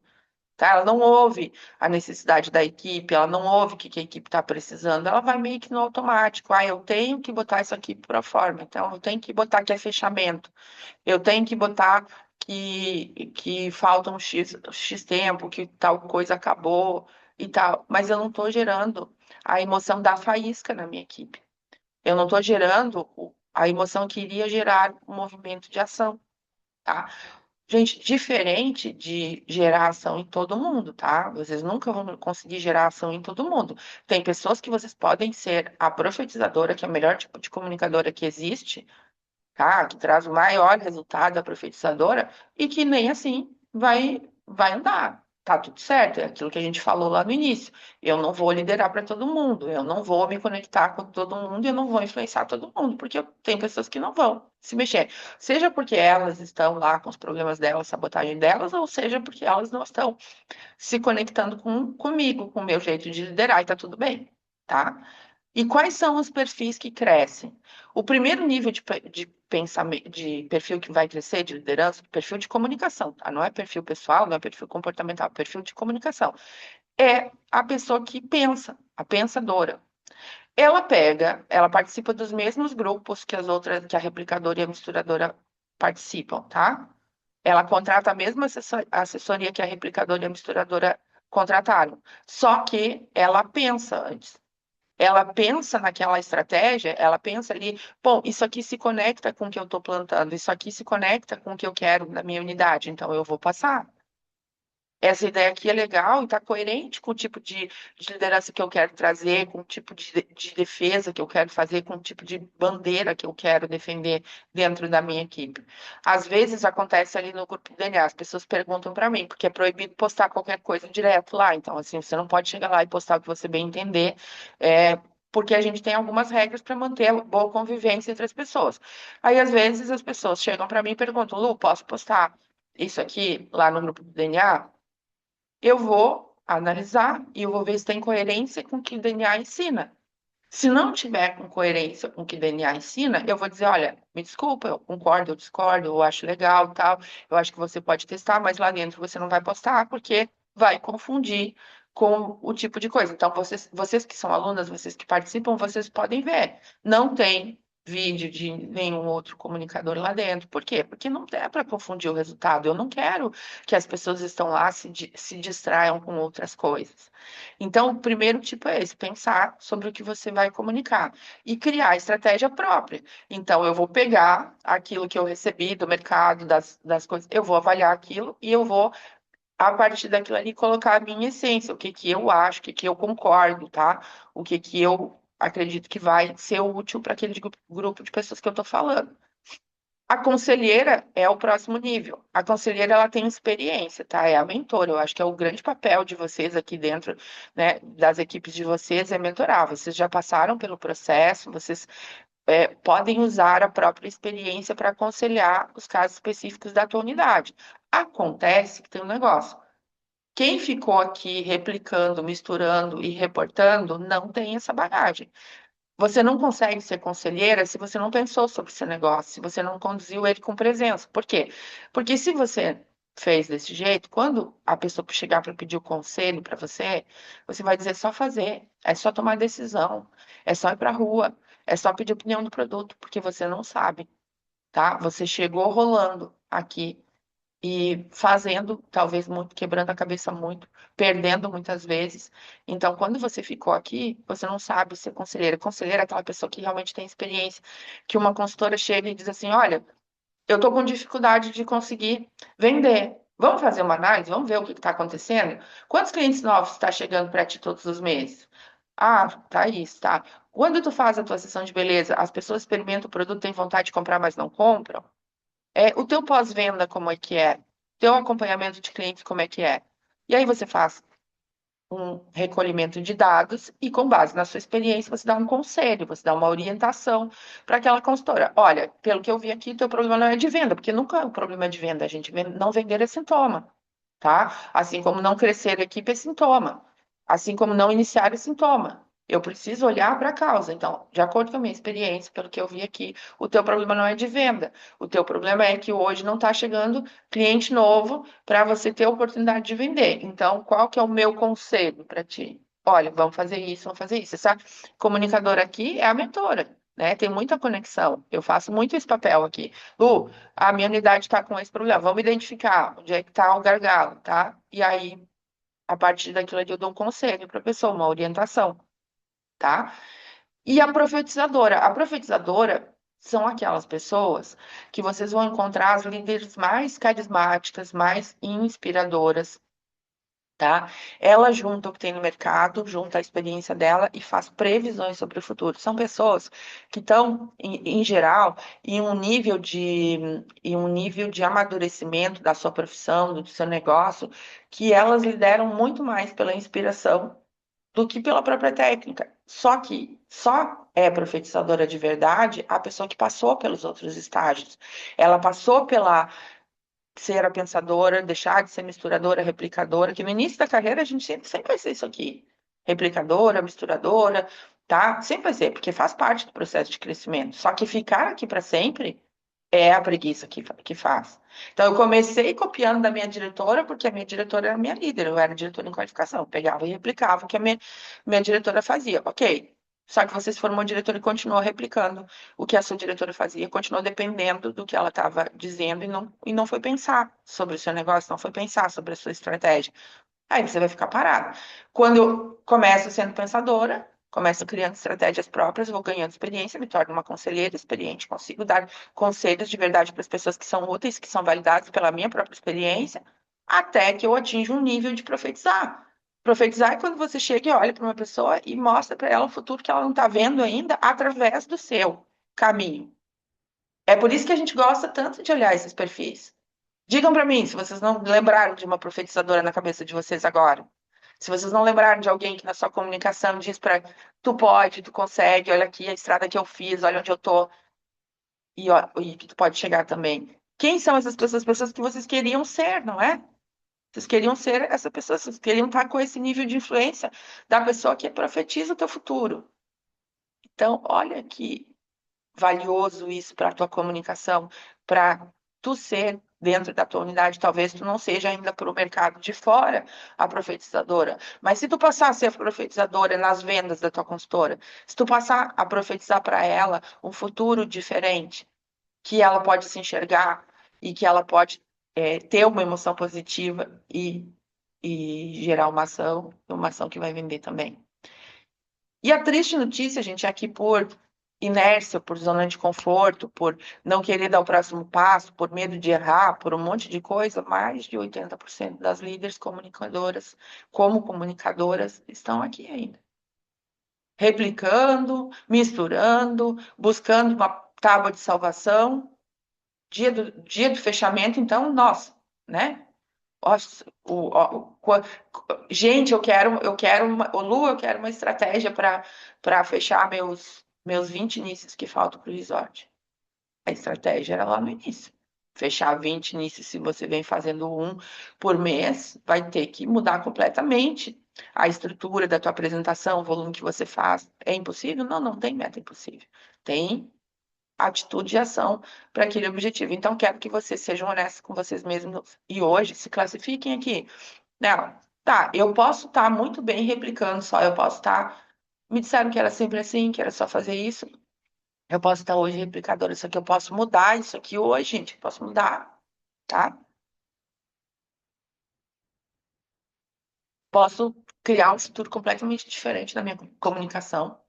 tá? Ela não ouve a necessidade da equipe, ela não ouve o que a equipe está precisando, ela vai meio que no automático. Ah, eu tenho que botar isso aqui para forma, então eu tenho que botar que é fechamento, eu tenho que botar que falta um X tempo, que tal coisa acabou e tal, mas eu não estou gerando a emoção da faísca na minha equipe. Eu não estou gerando a emoção que iria gerar um movimento de ação, tá? Gente, diferente de gerar ação em todo mundo, tá? Vocês nunca vão conseguir gerar ação em todo mundo. Tem pessoas que vocês podem ser a profetizadora, que é o melhor tipo de comunicadora que existe, tá? Que traz o maior resultado da profetizadora e que nem assim vai andar. Tá tudo certo, é aquilo que a gente falou lá no início. Eu não vou liderar para todo mundo, eu não vou me conectar com todo mundo, eu não vou influenciar todo mundo, porque tem pessoas que não vão se mexer. Seja porque elas estão lá com os problemas delas, sabotagem delas, ou seja porque elas não estão se conectando comigo, com o meu jeito de liderar, e tá tudo bem, tá? E quais são os perfis que crescem? O primeiro nível de pensamento, de perfil que vai crescer, de liderança, perfil de comunicação, tá? Não é perfil pessoal, não é perfil comportamental, é perfil de comunicação. É a pessoa que pensa, a pensadora. Ela participa dos mesmos grupos que as outras, que a replicadora e a misturadora participam, tá? Ela contrata a mesma assessoria que a replicadora e a misturadora contrataram. Só que ela pensa antes. Ela pensa naquela estratégia, ela pensa ali, bom, isso aqui se conecta com o que eu estou plantando, isso aqui se conecta com o que eu quero na minha unidade, então eu vou passar. Essa ideia aqui é legal e está coerente com o tipo de liderança que eu quero trazer, com o tipo de defesa que eu quero fazer, com o tipo de bandeira que eu quero defender dentro da minha equipe. Às vezes acontece ali no grupo do DNA, as pessoas perguntam para mim, porque é proibido postar qualquer coisa direto lá. Então, assim, você não pode chegar lá e postar o que você bem entender, porque a gente tem algumas regras para manter a boa convivência entre as pessoas. Aí, às vezes, as pessoas chegam para mim e perguntam: Lu, posso postar isso aqui lá no grupo do DNA? Eu vou. analisar e eu vou ver se tem coerência com o que o DNA ensina. Se não tiver com coerência com o que o DNA ensina, eu vou dizer, olha, me desculpa, eu concordo, eu discordo, eu acho legal, tal, eu acho que você pode testar, mas lá dentro você não vai postar, porque vai confundir com o tipo de coisa. Então, vocês que são alunas, vocês que participam, vocês podem ver. Não tem vídeo de nenhum outro comunicador lá dentro. Por quê? Porque não é para confundir o resultado. Eu não quero que as pessoas estão lá se distraiam com outras coisas. Então, o primeiro tipo é esse, pensar sobre o que você vai comunicar e criar estratégia própria. Então, eu vou pegar aquilo que eu recebi do mercado, das coisas, eu vou avaliar aquilo e eu vou, a partir daquilo ali, colocar a minha essência, o que que eu acho, o que que eu concordo, tá? O que que eu acredito que vai ser útil para aquele grupo de pessoas que eu estou falando. A conselheira é o próximo nível. A conselheira, ela tem experiência, tá? É a mentora. Eu acho que é o grande papel de vocês aqui dentro, né, das equipes de vocês, é mentorar. Vocês já passaram pelo processo, vocês podem usar a própria experiência para aconselhar os casos específicos da tua unidade. Acontece que tem um negócio. Quem ficou aqui replicando, misturando e reportando não tem essa bagagem. Você não consegue ser conselheira se você não pensou sobre esse negócio, se você não conduziu ele com presença. Por quê? Porque se você fez desse jeito, quando a pessoa chegar para pedir o conselho para você, você vai dizer só fazer, é só tomar decisão, é só ir para a rua, é só pedir opinião do produto, porque você não sabe, tá? Você chegou rolando aqui e fazendo, talvez muito, quebrando a cabeça muito, perdendo muitas vezes. Então, quando você ficou aqui, você não sabe ser conselheira. Conselheira é aquela pessoa que realmente tem experiência, que uma consultora chega e diz assim: olha, eu estou com dificuldade de conseguir vender. Vamos fazer uma análise, vamos ver o que está acontecendo? Quantos clientes novos está chegando para ti todos os meses? Ah, tá isso, tá. Quando tu faz a tua sessão de beleza, as pessoas experimentam o produto, têm vontade de comprar, mas não compram? O teu pós-venda, como é que é? Teu acompanhamento de cliente, como é que é? E aí você faz um recolhimento de dados e, com base na sua experiência, você dá um conselho, você dá uma orientação para aquela consultora. Olha, pelo que eu vi aqui, teu problema não é de venda, porque nunca é um problema de venda. A gente não vender é sintoma, tá? Assim como não crescer a equipe é sintoma. Assim como não iniciar é sintoma. Eu preciso olhar para a causa. Então, de acordo com a minha experiência, pelo que eu vi aqui, o teu problema não é de venda. O teu problema é que hoje não está chegando cliente novo para você ter a oportunidade de vender. Então, qual que é o meu conselho para ti? Olha, vamos fazer isso, vamos fazer isso. Essa comunicadora aqui é a mentora, né? Tem muita conexão. Eu faço muito esse papel aqui. Lu, a minha unidade está com esse problema. Vamos identificar onde é que está o gargalo, tá? E aí, a partir daquilo ali, eu dou um conselho para a pessoa, uma orientação, tá? E a profetizadora. A profetizadora são aquelas pessoas que vocês vão encontrar as líderes mais carismáticas, mais inspiradoras, tá? Ela junta o que tem no mercado, junta a experiência dela e faz previsões sobre o futuro. São pessoas que estão, em geral, em um nível de amadurecimento da sua profissão, do seu negócio, que elas lideram muito mais pela inspiração do que pela própria técnica. Só que só é profetizadora de verdade a pessoa que passou pelos outros estágios. Ela passou pela ser a pensadora, deixar de ser misturadora, replicadora, que no início da carreira a gente sempre vai ser isso aqui. Replicadora, misturadora, tá? Sempre vai ser, porque faz parte do processo de crescimento. Só que ficar aqui para sempre é a preguiça que faz. Então, eu comecei copiando da minha diretora, porque a minha diretora era minha líder, eu era diretora em qualificação. Eu pegava e replicava o que a minha diretora fazia. Ok. Só que você se formou diretora e continuou replicando o que a sua diretora fazia, continuou dependendo do que ela estava dizendo e não foi pensar sobre o seu negócio, não foi pensar sobre a sua estratégia. Aí você vai ficar parado. Quando eu começo sendo pensadora, começo criando estratégias próprias, vou ganhando experiência, me torno uma conselheira experiente, consigo dar conselhos de verdade para as pessoas que são úteis, que são validados pela minha própria experiência, até que eu atinja um nível de profetizar. Profetizar é quando você chega e olha para uma pessoa e mostra para ela o futuro que ela não está vendo ainda através do seu caminho. É por isso que a gente gosta tanto de olhar esses perfis. Digam para mim se vocês não lembraram de uma profetizadora na cabeça de vocês agora. Se vocês não lembraram de alguém que na sua comunicação diz para tu pode, tu consegue, olha aqui a estrada que eu fiz, olha onde eu tô e que tu pode chegar também. Quem são essas pessoas? As pessoas que vocês queriam ser, não é? Vocês queriam ser essa pessoa, vocês queriam estar com esse nível de influência da pessoa que profetiza o teu futuro. Então, olha que valioso isso para a tua comunicação, para tu ser dentro da tua unidade, talvez tu não seja ainda para o mercado de fora a profetizadora, mas se tu passar a ser a profetizadora nas vendas da tua consultora, se tu passar a profetizar para ela um futuro diferente, que ela pode se enxergar e que ela pode ter uma emoção positiva e gerar uma ação que vai vender também. E a triste notícia, gente, é que por inércia, por zona de conforto, por não querer dar o próximo passo, por medo de errar, por um monte de coisa, mais de 80% das líderes comunicadoras, como comunicadoras, estão aqui ainda. Replicando, misturando, buscando uma tábua de salvação. Dia do fechamento, então, nossa, né? Nossa, gente, Lu, eu quero uma estratégia para fechar meus 20 inícios que faltam para o resort. A estratégia era lá no início. Fechar 20 inícios, se você vem fazendo um por mês, vai ter que mudar completamente a estrutura da tua apresentação, o volume que você faz. É impossível? Não, não tem meta impossível. Tem atitude e ação para aquele objetivo. Então, quero que vocês sejam honestos com vocês mesmos e hoje se classifiquem aqui. Não, tá, eu posso estar muito bem replicando só, eu posso estar. Me disseram que era sempre assim, que era só fazer isso. Eu posso estar hoje replicadora, isso aqui eu posso mudar, isso aqui hoje, gente, eu posso mudar, tá? Posso criar um futuro completamente diferente na minha comunicação.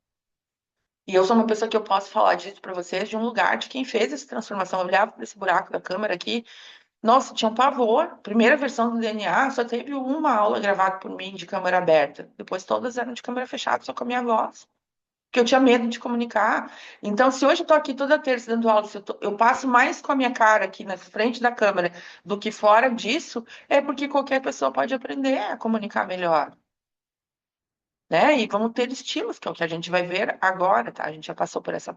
E eu sou uma pessoa que eu posso falar disso para vocês de um lugar de quem fez essa transformação. Eu olhava para esse buraco da câmera aqui. Nossa, tinha um pavor. Primeira versão do DNA só teve uma aula gravada por mim de câmera aberta. Depois todas eram de câmera fechada, só com a minha voz. Porque eu tinha medo de comunicar. Então, se hoje eu tô aqui toda terça dando aula, se eu passo mais com a minha cara aqui na frente da câmera do que fora disso, é porque qualquer pessoa pode aprender a comunicar melhor. Né? E vamos ter estilos, que é o que a gente vai ver agora, tá? A gente já passou por essa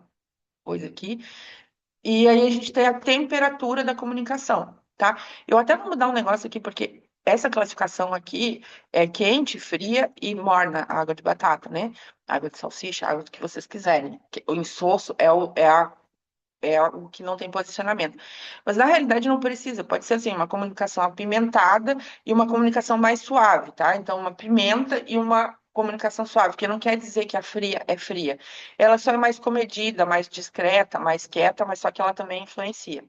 coisa aqui. E aí a gente tem a temperatura da comunicação, tá? Eu até vou mudar um negócio aqui, porque essa classificação aqui é quente, fria e morna, água de batata, né? Água de salsicha, água do que vocês quiserem. O insosso é o que não tem posicionamento. Mas na realidade não precisa, pode ser assim, uma comunicação apimentada e uma comunicação mais suave, tá? Então, uma pimenta e uma comunicação suave, que não quer dizer que a fria é fria. Ela só é mais comedida, mais discreta, mais quieta, mas só que ela também influencia.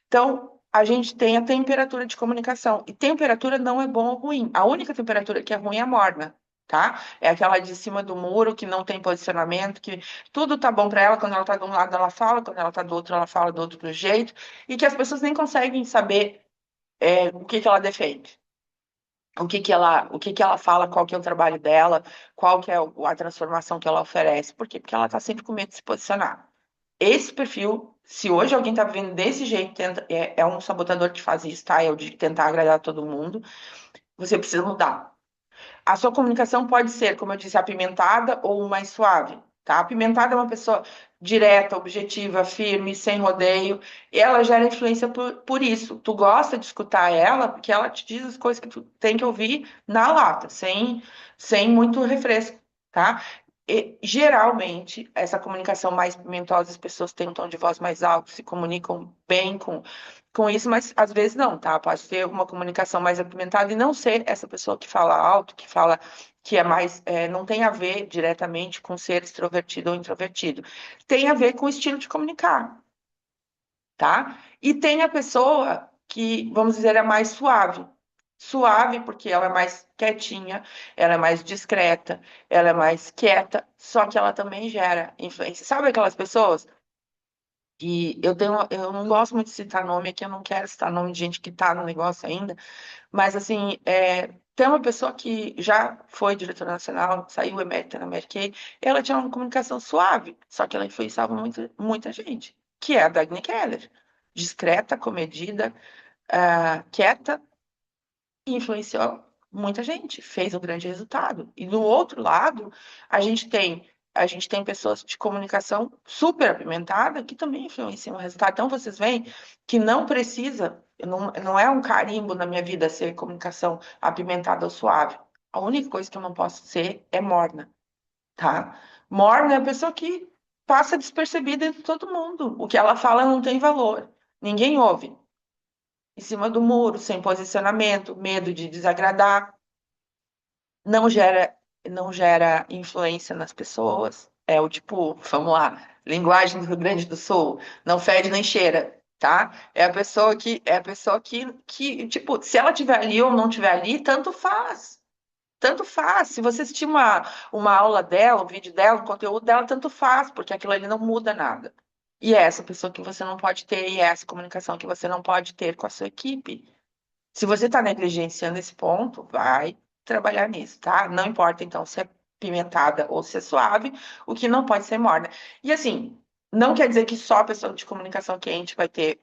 Então, a gente tem a temperatura de comunicação. E temperatura não é bom ou ruim. A única temperatura que é ruim é a morna, tá? É aquela de cima do muro, que não tem posicionamento, que tudo tá bom para ela. Quando ela tá de um lado, ela fala. Quando ela tá do outro, ela fala do outro jeito. E que as pessoas nem conseguem saber o que que ela defende. O que que ela fala, qual que é o trabalho dela, qual que é a transformação que ela oferece. Por quê? Porque ela tá sempre com medo de se posicionar. Esse perfil, se hoje alguém tá vivendo desse jeito, é um sabotador que faz isso, tá? É o de tentar agradar todo mundo. Você precisa mudar. A sua comunicação pode ser, como eu disse, apimentada ou mais suave, tá? Apimentada é uma pessoa direta, objetiva, firme, sem rodeio. E ela gera influência por isso. Tu gosta de escutar ela porque ela te diz as coisas que tu tem que ouvir na lata, sem muito refresco, tá? E, geralmente, essa comunicação mais pimentosa, as pessoas têm um tom de voz mais alto, se comunicam bem com isso, mas às vezes não, tá? Pode ter uma comunicação mais apimentada e não ser essa pessoa que fala alto, que fala que é mais, não tem a ver diretamente com ser extrovertido ou introvertido. Tem a ver com o estilo de comunicar, tá? E tem a pessoa que, vamos dizer, é mais suave. Suave porque ela é mais quietinha, ela é mais discreta, ela é mais quieta, só que ela também gera influência. Sabe aquelas pessoas que eu não gosto muito de citar nome aqui, eu não quero citar nome de gente que tá no negócio ainda, mas assim, tem uma pessoa que já foi diretora nacional, saiu emérita na Mary Kay, ela tinha uma comunicação suave, só que ela influenciava muita gente, que é a Dagny Keller. Discreta, comedida, quieta, e influenciou muita gente, fez um grande resultado. E do outro lado, a gente tem a gente tem pessoas de comunicação super apimentada que também influenciam o resultado. Então, vocês veem que não precisa. não é um carimbo na minha vida ser comunicação apimentada ou suave. A única coisa que eu não posso ser é morna, tá? Morna é a pessoa que passa despercebida de todo mundo. O que ela fala não tem valor. Ninguém ouve. Em cima do muro, sem posicionamento, medo de desagradar, não gera, não gera influência nas pessoas. É o tipo, vamos lá, linguagem do Rio Grande do Sul, não fede nem cheira, tá? É a pessoa que, tipo, se ela tiver ali ou não tiver ali, tanto faz. Tanto faz. Se você assistir uma aula dela, um vídeo dela, o conteúdo dela, tanto faz, porque aquilo ali não muda nada. E é essa pessoa que você não pode ter, e é essa comunicação que você não pode ter com a sua equipe. Se você está negligenciando esse ponto, vai trabalhar nisso, tá? Não importa, então, se é pimentada ou se é suave, o que não pode ser morna. E assim, não quer dizer que só a pessoa de comunicação quente vai ter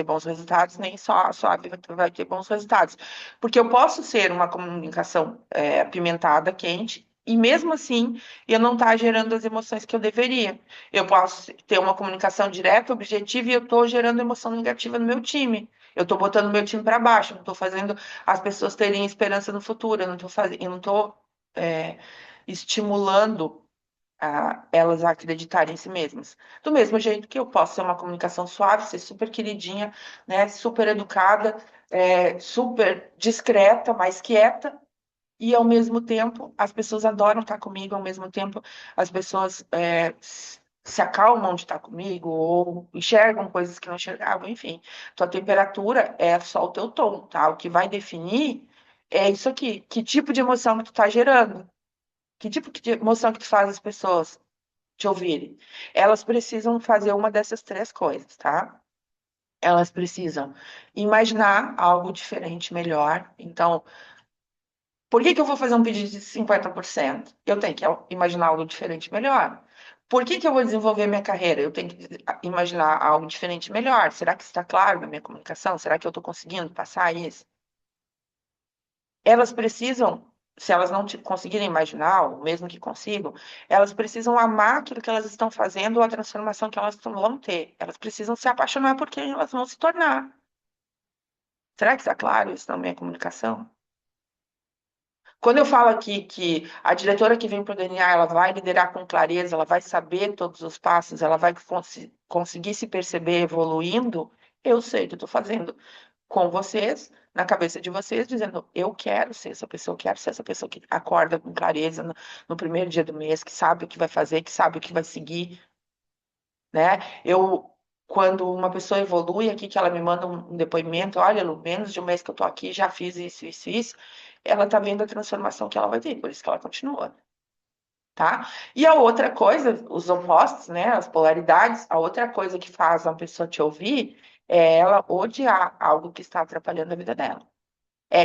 bons resultados, nem só a suave vai ter bons resultados. Porque eu posso ser uma comunicação apimentada, quente, e mesmo assim eu não estar gerando as emoções que eu deveria. Eu posso ter uma comunicação direta, objetiva, e eu estou gerando emoção negativa no meu time. Eu estou botando meu time para baixo, não estou fazendo as pessoas terem esperança no futuro, eu não estou estimulando elas a acreditarem em si mesmas. Do mesmo jeito que eu posso ser uma comunicação suave, ser super queridinha, né, super educada, super discreta, mais quieta, e ao mesmo tempo as pessoas adoram estar comigo, ao mesmo tempo as pessoas se acalmam de estar comigo ou enxergam coisas que não enxergavam, enfim. Tua temperatura é só o teu tom, tá? O que vai definir é isso aqui, que tipo de emoção que tu tá gerando, que tipo de emoção que tu faz as pessoas te ouvirem. Elas precisam fazer uma dessas três coisas, tá? Elas precisam imaginar algo diferente, melhor. Então, por que que eu vou fazer um pedido de 50%? Eu tenho que imaginar algo diferente melhor. Por que que eu vou desenvolver minha carreira? Eu tenho que imaginar algo diferente melhor. Será que está claro na minha comunicação? Será que eu estou conseguindo passar isso? Elas precisam, se elas não conseguirem imaginar, ou mesmo que consigam, elas precisam amar aquilo que elas estão fazendo ou a transformação que elas vão ter. Elas precisam se apaixonar por quem elas vão se tornar. Será que está claro isso na minha comunicação? Quando eu falo aqui que a diretora que vem para o DNA, ela vai liderar com clareza, ela vai saber todos os passos, ela vai conseguir se perceber evoluindo, eu sei o que eu estou fazendo com vocês, na cabeça de vocês, dizendo, eu quero ser essa pessoa, eu quero ser essa pessoa que acorda com clareza no primeiro dia do mês, que sabe o que vai fazer, que sabe o que vai seguir, né? Quando uma pessoa evolui aqui, que ela me manda um depoimento, olha, Lu, menos de um mês que eu tô aqui, já fiz isso, isso, isso, ela tá vendo a transformação que ela vai ter, por isso que ela continua, tá? E a outra coisa, os opostos, né, as polaridades, a outra coisa que faz uma pessoa te ouvir é ela odiar algo que está atrapalhando a vida dela. É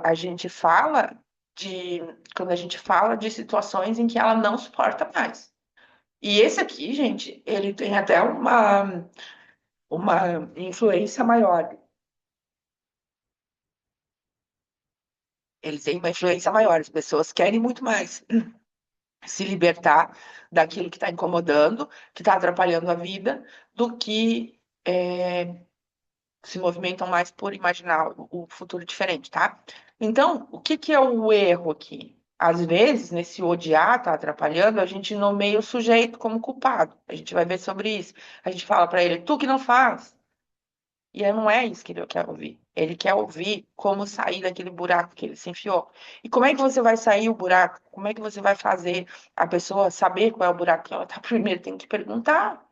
a gente fala de, quando a gente fala de situações em que ela não suporta mais. E esse aqui, gente, ele tem até uma influência maior. Ele tem uma influência maior. As pessoas querem muito mais se libertar daquilo que está incomodando, que está atrapalhando a vida, do que se movimentam mais por imaginar o futuro diferente, tá? Então, o que que é o erro aqui? Às vezes, nesse odiar tá atrapalhando, a gente nomeia o sujeito como culpado. A gente vai ver sobre isso. A gente fala para ele, tu que não faz. E não é isso que ele quer ouvir. Ele quer ouvir como sair daquele buraco que ele se enfiou. E como é que você vai sair o buraco? Como é que você vai fazer a pessoa saber qual é o buraco que ela tá? Primeiro tem que perguntar.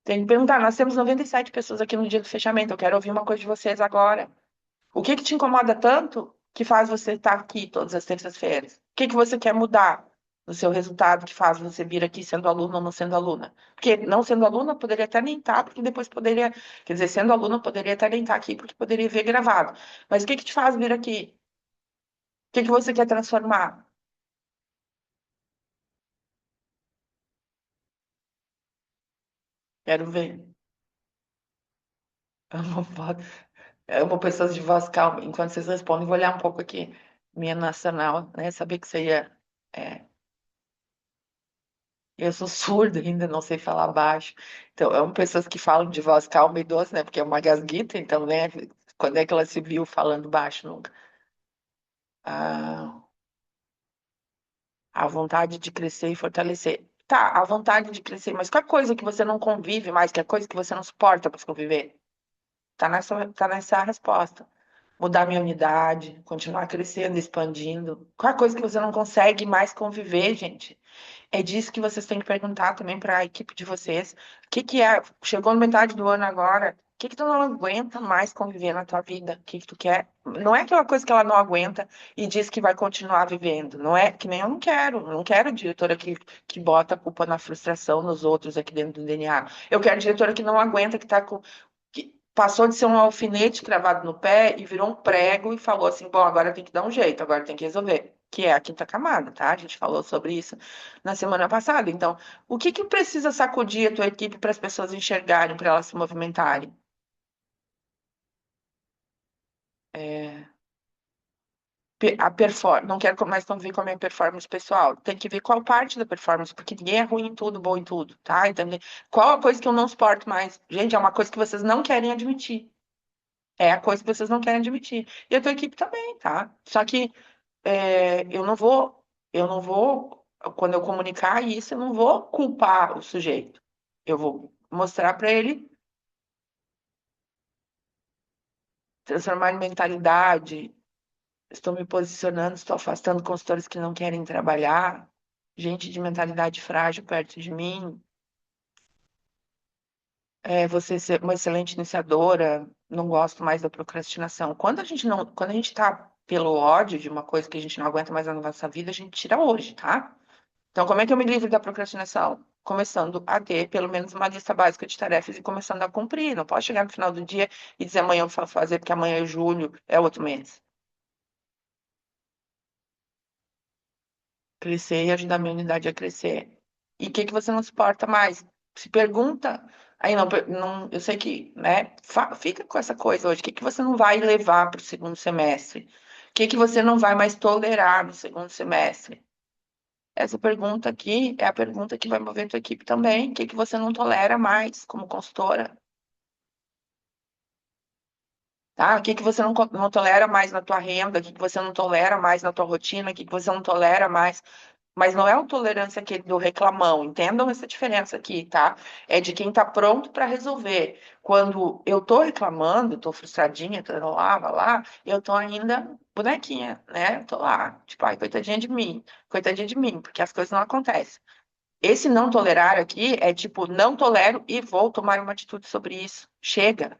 Tem que perguntar. Nós temos 97 pessoas aqui no dia do fechamento. Eu quero ouvir uma coisa de vocês agora. O que que te incomoda tanto que faz você estar aqui todas as terças-feiras? O que que você quer mudar no seu resultado que faz você vir aqui sendo aluno ou não sendo aluna? Porque não sendo aluna, poderia até nem estar, porque depois poderia, quer dizer, sendo aluna, poderia até nem estar aqui, porque poderia ver gravado. Mas o que que te faz vir aqui? O que que você quer transformar? Quero ver. Amo, amo pessoas de voz calma. Enquanto vocês respondem, vou olhar um pouco aqui. Minha nacional, né? Saber que você ia. É, Eu sou surda ainda, não sei falar baixo. Então, é uma pessoas que falam de voz calma e doce, né? Porque é uma gasguita, então, né? Quando é que ela se viu falando baixo nunca? Ah, a vontade de crescer e fortalecer. Tá, a vontade de crescer, mas qual coisa que você não convive mais, que é coisa que você não suporta para conviver? Tá nessa resposta. Mudar minha unidade, continuar crescendo, expandindo. Qual coisa que você não consegue mais conviver, gente? É disso que vocês têm que perguntar também para a equipe de vocês. O que que é? Chegou na metade do ano agora. O que que tu não aguenta mais conviver na tua vida? O que que tu quer? Não é aquela coisa que ela não aguenta e diz que vai continuar vivendo. Não é que nem eu não quero. Eu não quero diretora que bota a culpa na frustração nos outros aqui dentro do DNA. Eu quero diretora que não aguenta, que tá com que passou de ser um alfinete cravado no pé e virou um prego e falou assim: bom, agora tem que dar um jeito, agora tem que resolver. Que é a quinta camada, tá? A gente falou sobre isso na semana passada. Então, o que que precisa sacudir a tua equipe para as pessoas enxergarem, para elas se movimentarem? É, a performance, não quero mais conviver com a minha performance pessoal. Tem que ver qual parte da performance, porque ninguém é ruim em tudo, bom em tudo, tá? Então, qual a coisa que eu não suporto mais? Gente, é uma coisa que vocês não querem admitir. É a coisa que vocês não querem admitir. E a tua equipe também, tá? Só que eu não vou, quando eu comunicar isso, eu não vou culpar o sujeito. Eu vou mostrar para ele, transformar em mentalidade. Estou me posicionando, estou afastando consultores que não querem trabalhar, gente de mentalidade frágil perto de mim. Você ser uma excelente iniciadora, não gosto mais da procrastinação. Quando a gente está pelo ódio de uma coisa que a gente não aguenta mais na nossa vida, a gente tira hoje, tá? Então, como é que eu me livro da procrastinação? Começando a ter pelo menos uma lista básica de tarefas e começando a cumprir. Não posso chegar no final do dia e dizer amanhã eu vou fazer, porque amanhã é julho, é outro mês. Crescer e ajudar a minha unidade a crescer. E o que que você não suporta mais? Se pergunta. Aí não, não, eu sei que, né? Fica com essa coisa hoje. O que que você não vai levar para o segundo semestre? O que que você não vai mais tolerar no segundo semestre? Essa pergunta aqui é a pergunta que vai mover tua equipe também. O que que você não tolera mais como consultora? Tá? O que que você não tolera mais na tua renda? O que que você não tolera mais na tua rotina? O que que você não tolera mais? Mas não é a tolerância aqui do reclamão. Entendam essa diferença aqui, tá? É de quem tá pronto para resolver. Quando eu tô reclamando, tô frustradinha, tô lá, vai lá, eu tô ainda bonequinha, né? Tô lá, tipo, ai, coitadinha de mim, porque as coisas não acontecem. Esse não tolerar aqui é tipo, não tolero e vou tomar uma atitude sobre isso. Chega,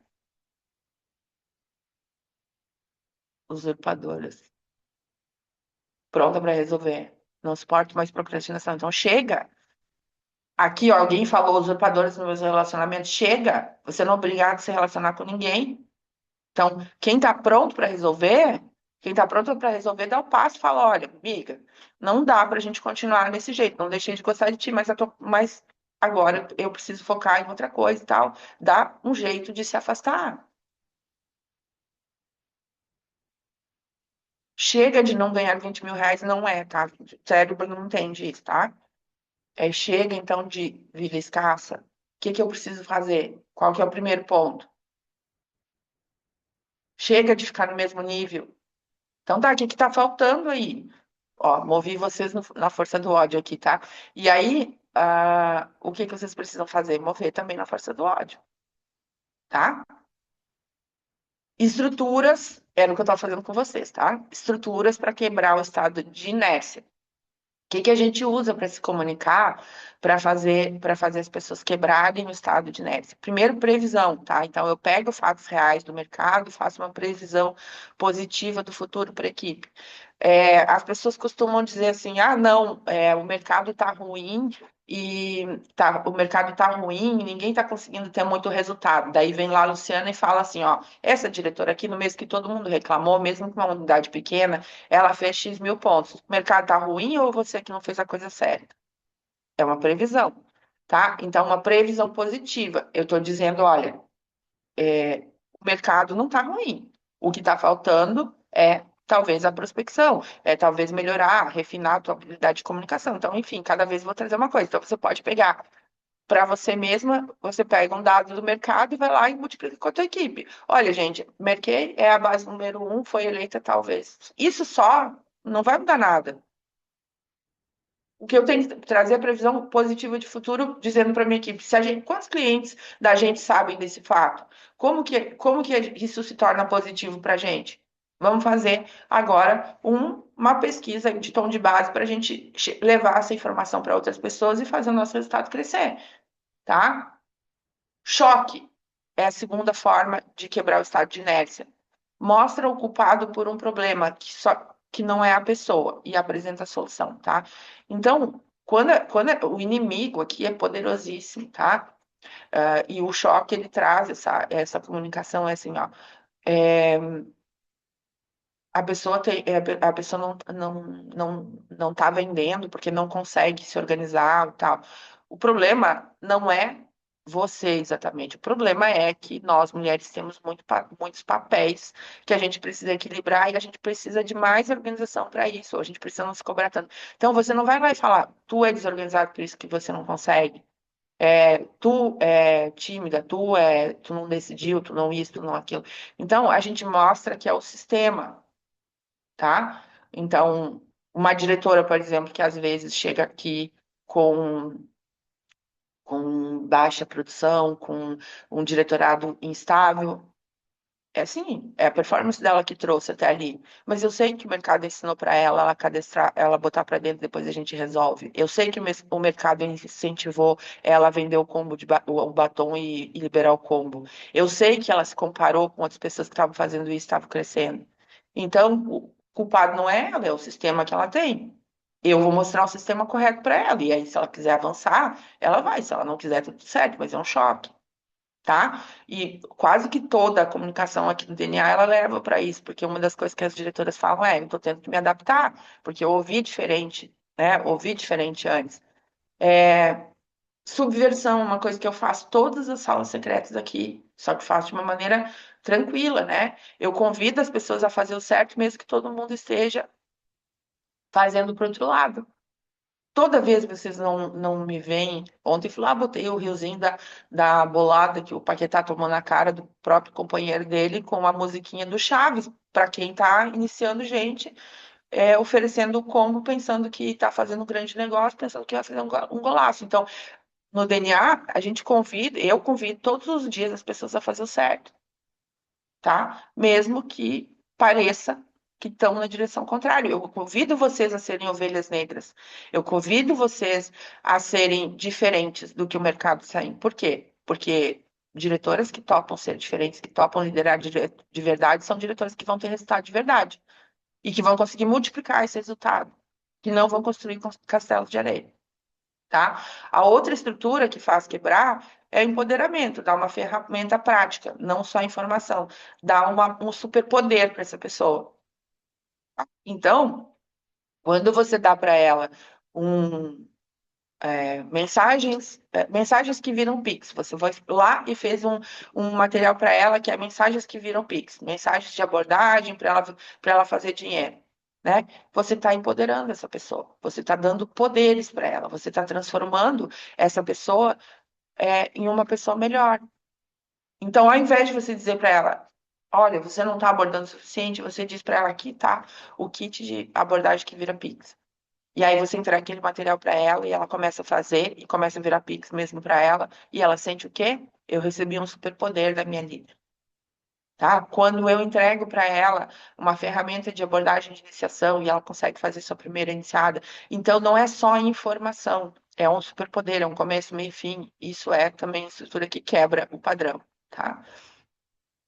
usurpadoras. Pronta para resolver. Não suporto mais procrastinação. Então chega. Aqui, ó, alguém falou usurpadoras nos meus relacionamentos. Chega. Você não é obrigado a se relacionar com ninguém. Então, quem tá pronto para resolver, dá o passo e fala: olha, amiga, não dá pra gente continuar desse jeito. Não deixei de gostar de ti, mas agora eu preciso focar em outra coisa e tal. Dá um jeito de se afastar. Chega de não ganhar 20 mil reais, não é, tá? O cérebro não entende isso, tá? Chega então de vida escassa. O que que eu preciso fazer? Qual que é o primeiro ponto? Chega de ficar no mesmo nível. Então tá, o que que tá faltando aí? Ó, movi vocês na força do ódio aqui, tá? E aí, o que que vocês precisam fazer? Mover também na força do ódio, tá? Estruturas, era o que eu estava fazendo com vocês, tá? Estruturas para quebrar o estado de inércia. Que a gente usa para se comunicar, para fazer as pessoas quebrarem o estado de inércia? Primeiro, previsão, tá? Então, eu pego fatos reais do mercado, faço uma previsão positiva do futuro para a equipe. As pessoas costumam dizer assim: ah, não, o mercado está ruim o mercado está ruim, ninguém está conseguindo ter muito resultado. Daí vem lá a Luciana e fala assim: ó, essa diretora aqui, no mês que todo mundo reclamou, mesmo com uma unidade pequena, ela fez X mil pontos. O mercado está ruim ou você que não fez a coisa certa? É uma previsão, tá? Então, uma previsão positiva. Eu estou dizendo: olha, o mercado não está ruim. O que está faltando é talvez a prospecção, talvez melhorar, refinar a tua habilidade de comunicação. Então, enfim, cada vez vou trazer uma coisa. Então, você pode pegar para você mesma, você pega um dado do mercado e vai lá e multiplica com a tua equipe. Olha, gente, Merquei é a base número um, foi eleita talvez. Isso só não vai mudar nada. O que eu tenho que trazer é a previsão positiva de futuro, dizendo para minha equipe, se a gente, quantos clientes da gente sabem desse fato? Como que isso se torna positivo para a gente? Vamos fazer agora uma pesquisa de tom de base para a gente levar essa informação para outras pessoas e fazer o nosso resultado crescer, tá? Choque é a segunda forma de quebrar o estado de inércia. Mostra o culpado por um problema que não é a pessoa e apresenta a solução, tá? Então, o inimigo aqui é poderosíssimo, tá? E o choque ele traz essa comunicação, é assim, ó. é, a pessoa não tá vendendo porque não consegue se organizar e tal. O problema não é você exatamente. O problema é que nós, mulheres, temos muitos papéis que a gente precisa equilibrar e a gente precisa de mais organização para isso. A gente precisa não se cobrar tanto. Então, você não vai lá e falar, tu é desorganizado, por isso que você não consegue. Tu é tímida, tu não decidiu, tu não isso, tu não aquilo. Então, a gente mostra que é o sistema, tá? Então, uma diretora, por exemplo, que às vezes chega aqui com, com baixa produção, com um diretorado instável, é assim, é a performance dela que trouxe até ali. Mas eu sei que o mercado ensinou para ela cadastrar, ela botar para dentro, depois a gente resolve. Eu sei que o mercado incentivou ela a vender o combo o batom e liberar o combo. Eu sei que ela se comparou com outras pessoas que estavam fazendo isso, e estavam crescendo. Então, o culpado não é ela, é o sistema que ela tem. Eu vou mostrar o sistema correto para ela. E aí, se ela quiser avançar, ela vai. Se ela não quiser, tudo certo, mas é um choque, tá? E quase que toda a comunicação aqui do DNA ela leva para isso, porque uma das coisas que as diretoras falam é, eu tô tendo que me adaptar, porque eu ouvi diferente, né? Ouvi diferente antes. Subversão, uma coisa que eu faço todas as salas secretas aqui, só que faço de uma maneira tranquila, né? Eu convido as pessoas a fazer o certo, mesmo que todo mundo esteja fazendo para outro lado. Toda vez vocês não me veem. Ontem fui lá, botei o riozinho da bolada que o Paquetá tomou na cara do próprio companheiro dele com a musiquinha do Chaves, para quem está iniciando gente, oferecendo o combo, pensando que está fazendo um grande negócio, pensando que vai fazer um golaço. Então, no DNA, a gente convida, eu convido todos os dias as pessoas a fazer o certo, tá? Mesmo que pareça que estão na direção contrária. Eu convido vocês a serem ovelhas negras. Eu convido vocês a serem diferentes do que o mercado está indo. Por quê? Porque diretoras que topam ser diferentes, que topam liderar de verdade, são diretoras que vão ter resultado de verdade e que vão conseguir multiplicar esse resultado, que não vão construir castelos de areia, tá? A outra estrutura que faz quebrar é o empoderamento, dar uma ferramenta prática, não só informação, dar um superpoder para essa pessoa. Então, quando você dá para ela um, mensagens que viram Pix, você vai lá e fez um material para ela que é mensagens que viram Pix, mensagens de abordagem para ela fazer dinheiro. Né? Você está empoderando essa pessoa, você está dando poderes para ela, você está transformando essa pessoa em uma pessoa melhor. Então, ao invés de você dizer para ela, olha, você não está abordando o suficiente, você diz para ela, aqui tá o kit de abordagem que vira Pix. E aí você entrega aquele material para ela e ela começa a fazer e começa a virar Pix mesmo para ela. E ela sente o quê? Eu recebi um superpoder da minha líder. Tá? Quando eu entrego para ela uma ferramenta de abordagem de iniciação e ela consegue fazer sua primeira iniciada, então não é só informação, é um superpoder, é um começo, meio e fim. Isso é também a estrutura que quebra o padrão, tá?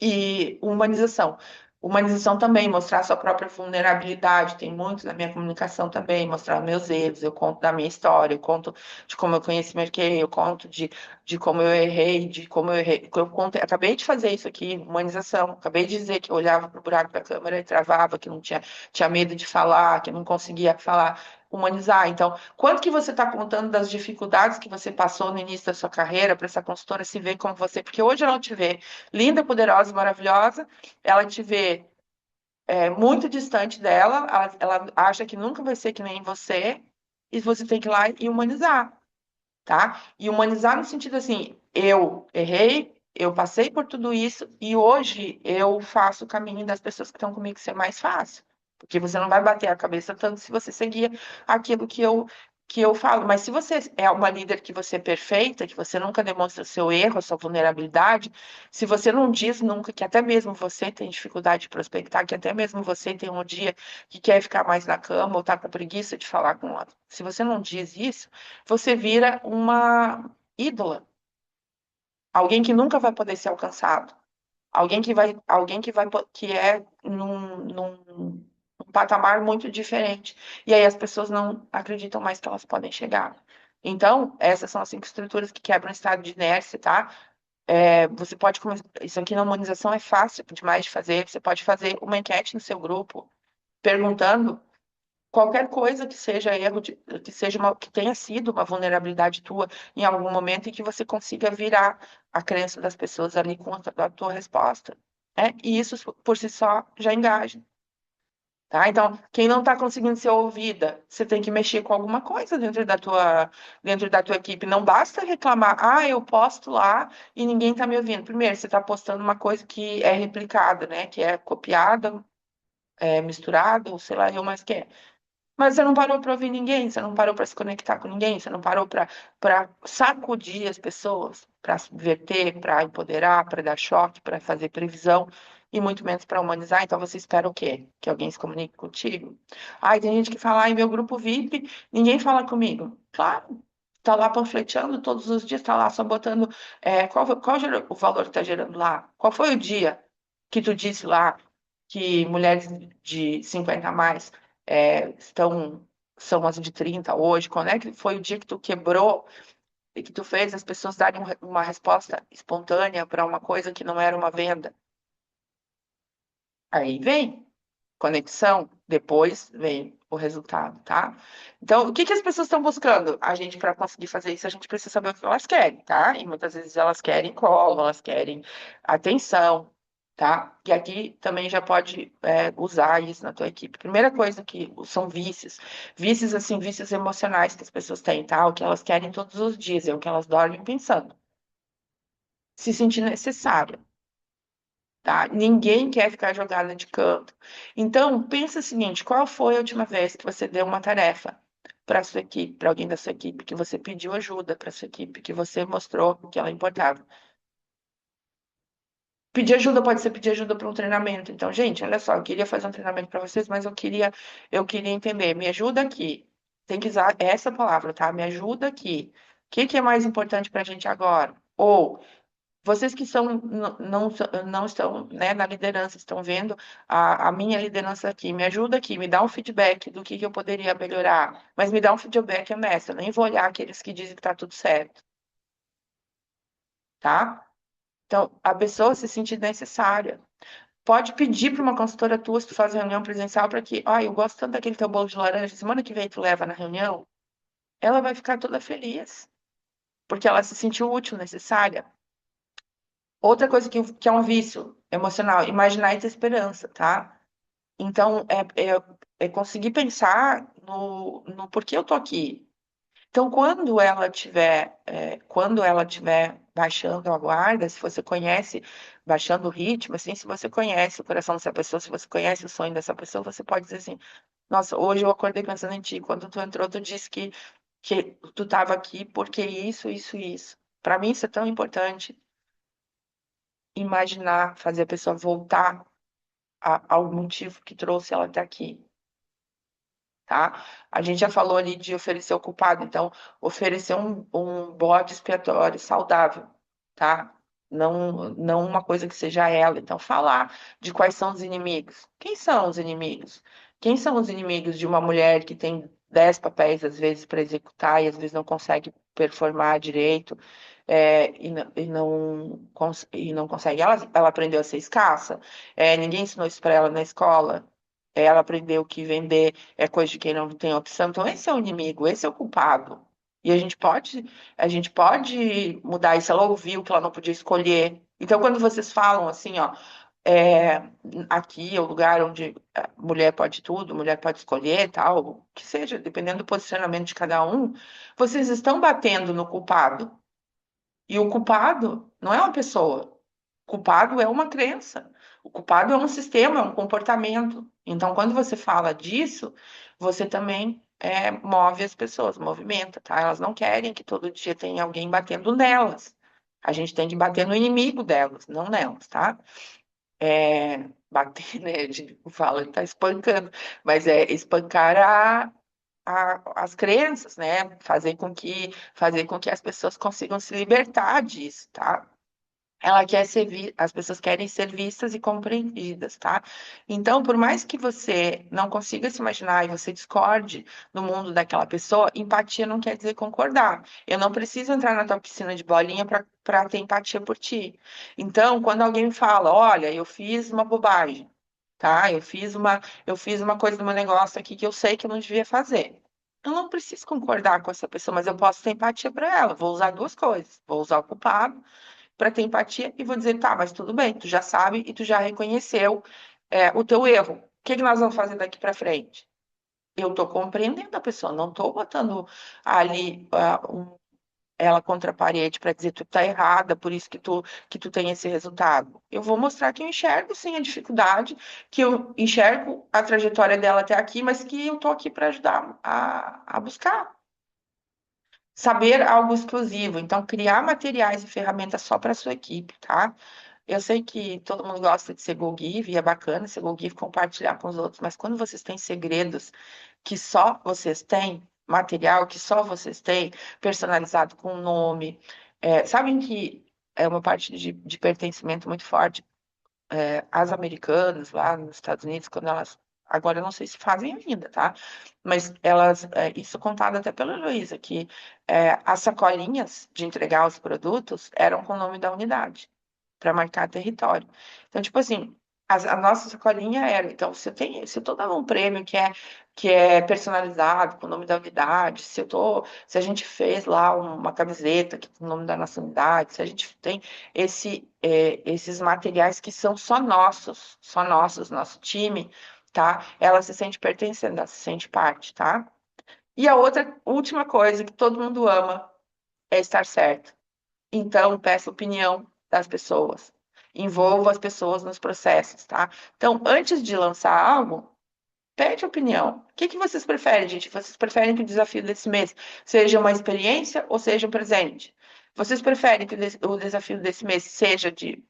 E humanização. Humanização também, mostrar sua própria vulnerabilidade. Tem muito na minha comunicação também, mostrar meus erros. Eu conto da minha história, eu conto de como eu conheci Merquei, eu conto de como eu errei, de como eu errei. Eu conto, acabei de fazer isso aqui, humanização. Acabei de dizer que eu olhava para o buraco da câmera e travava, que não tinha medo de falar, que não conseguia falar. Humanizar. Então, quanto que você está contando das dificuldades que você passou no início da sua carreira para essa consultora se ver como você? Porque hoje ela te vê linda, poderosa, maravilhosa. Ela te vê muito distante dela, ela acha que nunca vai ser que nem você, e você tem que ir lá e humanizar, tá? E humanizar no sentido assim, eu errei, eu passei por tudo isso, e hoje eu faço o caminho das pessoas que estão comigo ser mais fácil. Porque você não vai bater a cabeça tanto se você seguir aquilo que eu falo. Mas se você é uma líder que você é perfeita, que você nunca demonstra seu erro, a sua vulnerabilidade, se você não diz nunca que até mesmo você tem dificuldade de prospectar, que até mesmo você tem um dia que quer ficar mais na cama ou tá com preguiça de falar com ela, se você não diz isso, você vira uma ídola, alguém que nunca vai poder ser alcançado, que é num patamar muito diferente. E aí as pessoas não acreditam mais que elas podem chegar. Então, essas são as 5 estruturas que quebram o estado de inércia, tá? Você pode começar. Isso aqui na humanização é fácil demais de fazer. Você pode fazer uma enquete no seu grupo, perguntando qualquer coisa que seja erro, que seja que tenha sido uma vulnerabilidade tua em algum momento e que você consiga virar a crença das pessoas ali com a tua resposta. E isso por si só já engaja. Tá? Então, quem não está conseguindo ser ouvida, você tem que mexer com alguma coisa dentro da tua equipe. Não basta reclamar, eu posto lá e ninguém está me ouvindo. Primeiro, você está postando uma coisa que é replicada, né? Que é copiada, misturada, ou sei lá, eu mais que é. Mas você não parou para ouvir ninguém, você não parou para se conectar com ninguém, você não parou para sacudir as pessoas, para verter, para empoderar, para dar choque, para fazer previsão, e muito menos para humanizar. Então você espera o quê? Que alguém se comunique contigo? Tem gente que fala, meu grupo VIP, ninguém fala comigo. Claro, tá lá panfleteando todos os dias, tá lá só botando qual o valor que está gerando lá? Qual foi o dia que tu disse lá que mulheres de 50 a mais são as de 30 hoje? Quando é que foi o dia que tu quebrou e que tu fez as pessoas darem uma resposta espontânea para uma coisa que não era uma venda? Aí vem conexão, depois vem o resultado, tá? Então, o que que as pessoas estão buscando? A gente, para conseguir fazer isso, a gente precisa saber o que elas querem, tá? E muitas vezes elas querem colo, elas querem atenção, tá? E aqui também já pode usar isso na tua equipe. Primeira coisa que são vícios assim, vícios emocionais que as pessoas têm, tá? O que elas querem todos os dias, é o que elas dormem pensando. Se sentir necessária. Tá? Ninguém quer ficar jogada de canto. Então, pensa o seguinte: qual foi a última vez que você deu uma tarefa para sua equipe, para alguém da sua equipe, que você pediu ajuda para sua equipe, que você mostrou que ela importava? Pedir ajuda pode ser pedir ajuda para um treinamento. Então, gente, olha só, eu queria fazer um treinamento para vocês, mas eu queria entender. Me ajuda aqui. Tem que usar essa palavra, tá? Me ajuda aqui. O que que é mais importante para a gente agora? Ou vocês que não estão, né, na liderança, estão vendo a minha liderança aqui, me ajuda aqui, me dá um feedback do que eu poderia melhorar, mas me dá um feedback honesto, eu nem vou olhar aqueles que dizem que está tudo certo, tá? Então, a pessoa se sentir necessária. Pode pedir para uma consultora tua, se tu faz reunião presencial, para que, eu gosto tanto daquele teu bolo de laranja, semana que vem tu leva na reunião, ela vai ficar toda feliz, porque ela se sentiu útil, necessária. Outra coisa que é um vício emocional, imaginar e ter esperança, tá? Então, é conseguir pensar no porquê eu tô aqui. Então, quando ela tiver baixando a guarda, se você conhece, baixando o ritmo, assim, se você conhece o coração dessa pessoa, se você conhece o sonho dessa pessoa, você pode dizer assim, nossa, hoje eu acordei pensando em ti. Quando tu entrou, tu disse que tu estava aqui porque isso, isso, isso. Para mim, isso é tão importante. Imaginar, fazer a pessoa voltar ao motivo que trouxe ela até aqui, tá? A gente já falou ali de oferecer o culpado, então oferecer um bode expiatório saudável, tá? Não uma coisa que seja ela. Então, falar de quais são os inimigos. Quem são os inimigos? Quem são os inimigos de uma mulher que tem 10 papéis, às vezes, para executar e às vezes não consegue performar direito, e não consegue? Ela aprendeu a ser escassa? Ninguém ensinou isso para ela na escola? Ela aprendeu que vender é coisa de quem não tem opção. Então, esse é o inimigo, esse é o culpado. E a gente pode mudar isso. Ela ouviu que ela não podia escolher. Então, quando vocês falam assim, ó, é, aqui é o lugar onde a mulher pode tudo, mulher pode escolher, tal, o que seja, dependendo do posicionamento de cada um, vocês estão batendo no culpado. E o culpado não é uma pessoa. O culpado é uma crença. O culpado é um sistema, é um comportamento. Então, quando você fala disso, você também move as pessoas, movimenta, tá? Elas não querem que todo dia tenha alguém batendo nelas. A gente tem que bater no inimigo delas, não nelas, tá? Bater, né? A gente fala, tá espancando, mas é espancar as crenças, né? Fazer com que as pessoas consigam se libertar disso, tá? Ela quer ser as pessoas querem ser vistas e compreendidas, tá? Então, por mais que você não consiga se imaginar e você discorde no mundo daquela pessoa, empatia não quer dizer concordar. Eu não preciso entrar na tua piscina de bolinha para ter empatia por ti. Então, quando alguém me fala, olha, eu fiz uma bobagem, tá? Eu fiz uma coisa no meu negócio aqui que eu sei que eu não devia fazer. Eu não preciso concordar com essa pessoa, mas eu posso ter empatia para ela. Vou usar duas coisas. Vou usar o culpado para ter empatia e vou dizer, tá, mas tudo bem, tu já sabe e tu já reconheceu o teu erro. O que que nós vamos fazer daqui para frente? Eu estou compreendendo a pessoa, não estou botando ali ela contra a parede para dizer tu tá errada, por isso que tu tem esse resultado. Eu vou mostrar que eu enxergo sim a dificuldade, que eu enxergo a trajetória dela até aqui, mas que eu tô aqui para ajudar a buscar. Saber algo exclusivo, então criar materiais e ferramentas só para sua equipe, tá? Eu sei que todo mundo gosta de ser Go Give, e é bacana ser Go Give, compartilhar com os outros, mas quando vocês têm segredos que só vocês têm, material que só vocês têm, personalizado com nome, sabem que é uma parte de pertencimento muito forte. As americanas lá nos Estados Unidos, quando elas. Agora eu não sei se fazem ainda, tá? Mas elas, isso contado até pela Heloísa, que as sacolinhas de entregar os produtos eram com o nome da unidade para marcar território. Então, tipo assim, a nossa sacolinha era, então, se eu tô dando um prêmio que é personalizado com o nome da unidade, se a gente fez lá uma camiseta que com o nome da nossa unidade, se a gente tem esses materiais que são só nossos, nosso time, tá? Ela se sente pertencendo, ela se sente parte, tá? E a outra, última coisa que todo mundo ama é estar certo. Então, peça opinião das pessoas. Envolva as pessoas nos processos, tá? Então, antes de lançar algo, pede opinião. O que que vocês preferem, gente? Vocês preferem que o desafio desse mês seja uma experiência ou seja um presente? Vocês preferem que o desafio desse mês seja de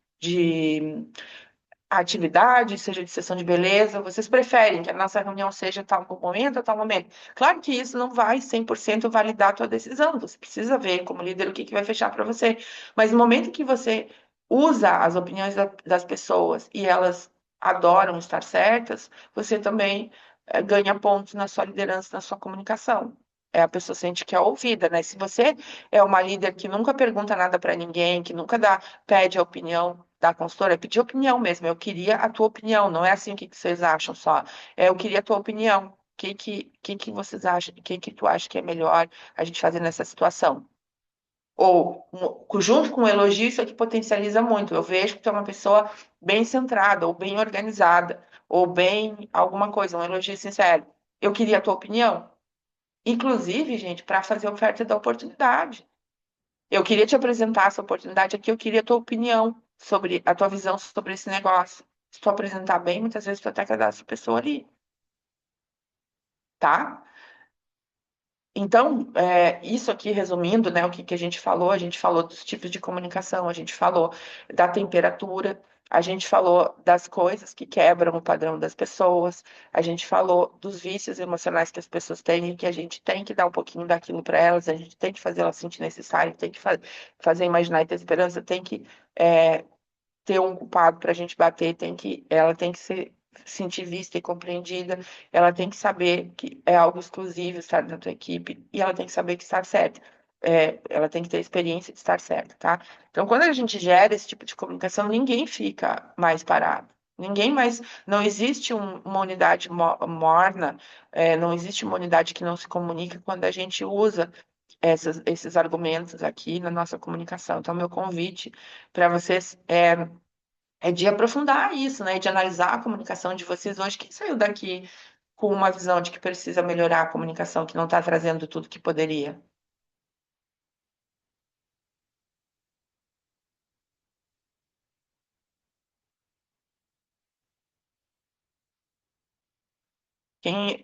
atividade, seja de sessão de beleza? Vocês preferem que a nossa reunião seja tal momento ou tal momento? Claro que isso não vai 100% validar a tua decisão. Você precisa ver, como líder, o que que vai fechar para você. Mas no momento que você usa as opiniões das pessoas e elas adoram estar certas, você também ganha pontos na sua liderança, na sua comunicação. A pessoa sente que é ouvida, né? Se você é uma líder que nunca pergunta nada para ninguém, que nunca pede a opinião da consultora, é pedir opinião mesmo. Eu queria a tua opinião, não é assim o que vocês acham só. Eu queria a tua opinião. O que vocês acham? O que tu acha que é melhor a gente fazer nessa situação? Ou, junto com o elogio, isso aqui potencializa muito. Eu vejo que tu é uma pessoa bem centrada, ou bem organizada, ou bem alguma coisa, um elogio sincero. Eu queria a tua opinião. Inclusive, gente, para fazer oferta da oportunidade. Eu queria te apresentar essa oportunidade aqui, eu queria a tua opinião sobre a tua visão sobre esse negócio. Se tu apresentar bem, muitas vezes tu até cadastra a pessoa ali, tá? Então, isso aqui, resumindo, né, o que a gente falou dos tipos de comunicação, a gente falou da temperatura, a gente falou das coisas que quebram o padrão das pessoas, a gente falou dos vícios emocionais que as pessoas têm e que a gente tem que dar um pouquinho daquilo para elas, a gente tem que fazer elas sentir necessário, tem que fazer imaginar e ter esperança, tem que é, ter um culpado para a gente bater, ela tem que se sentir vista e compreendida, ela tem que saber que é algo exclusivo estar na tua equipe e ela tem que saber que estar certa. Ela tem que ter a experiência de estar certa, tá? Então, quando a gente gera esse tipo de comunicação, ninguém fica mais parado. Ninguém mais. Não existe uma unidade morna, não existe uma unidade que não se comunica quando a gente usa esses argumentos aqui na nossa comunicação. Então, meu convite para vocês é É de aprofundar isso, né? De analisar a comunicação de vocês hoje. Quem saiu daqui com uma visão de que precisa melhorar a comunicação, que não está trazendo tudo que poderia?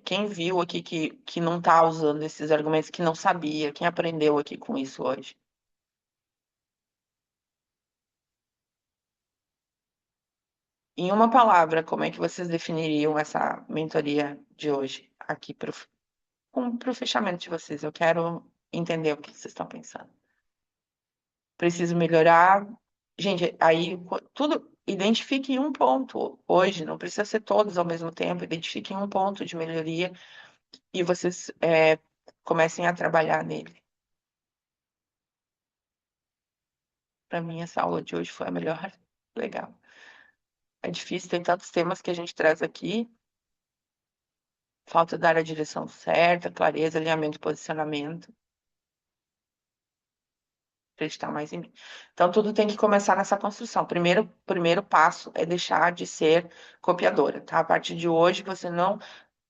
Quem viu aqui que não está usando esses argumentos, que não sabia, quem aprendeu aqui com isso hoje? Em uma palavra, como é que vocês definiriam essa mentoria de hoje aqui para o fechamento de vocês? Eu quero entender o que vocês estão pensando. Preciso melhorar. Gente, aí tudo, identifique um ponto hoje, não precisa ser todos ao mesmo tempo, identifiquem um ponto de melhoria e vocês comecem a trabalhar nele. Para mim, essa aula de hoje foi a melhor. Legal. É difícil, tem tantos temas que a gente traz aqui. Falta dar a direção certa, clareza, alinhamento e posicionamento. Acreditar mais em mim. Então, tudo tem que começar nessa construção. Primeiro passo é deixar de ser copiadora, tá? A partir de hoje, você não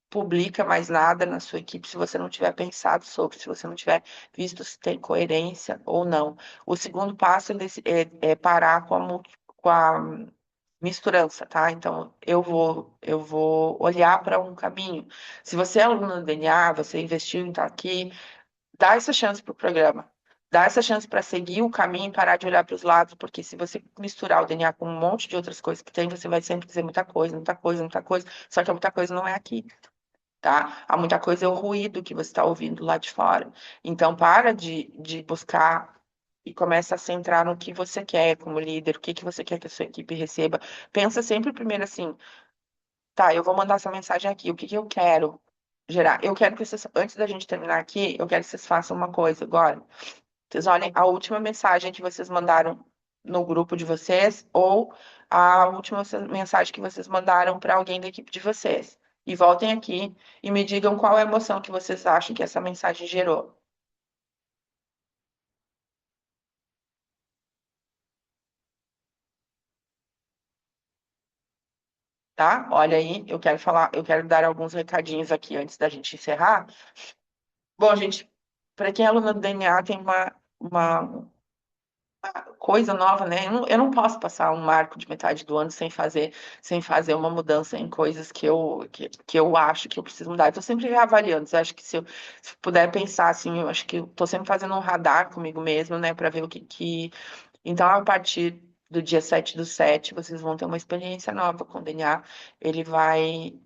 publica mais nada na sua equipe se você não tiver pensado sobre, se você não tiver visto se tem coerência ou não. O segundo passo é parar com a misturança, tá? Então, eu vou olhar para um caminho. Se você é aluno do DNA, você investiu em estar aqui, dá essa chance para o programa. Dá essa chance para seguir o caminho e parar de olhar para os lados, porque se você misturar o DNA com um monte de outras coisas que tem, você vai sempre dizer muita coisa, muita coisa, muita coisa, só que a muita coisa não é aqui, tá? Há muita coisa é o ruído que você está ouvindo lá de fora. Então, para de buscar e começa a centrar no que você quer como líder, o que que você quer que a sua equipe receba. Pensa sempre primeiro assim, tá, eu vou mandar essa mensagem aqui, o que que eu quero gerar? Eu quero que vocês, antes da gente terminar aqui, eu quero que vocês façam uma coisa agora. Vocês olhem a última mensagem que vocês mandaram no grupo de vocês ou a última mensagem que vocês mandaram para alguém da equipe de vocês. E voltem aqui e me digam qual é a emoção que vocês acham que essa mensagem gerou, tá? Olha aí, eu quero dar alguns recadinhos aqui antes da gente encerrar. Bom, gente, para quem é aluno do DNA, tem uma coisa nova, né? Eu não posso passar um marco de metade do ano sem fazer uma mudança em coisas que eu acho que eu preciso mudar. Estou sempre reavaliando. Eu acho que se puder pensar assim, eu acho que eu tô sempre fazendo um radar comigo mesmo, né, para ver o que. Então, a partir do dia 7/7, vocês vão ter uma experiência nova com o DNA. Ele vai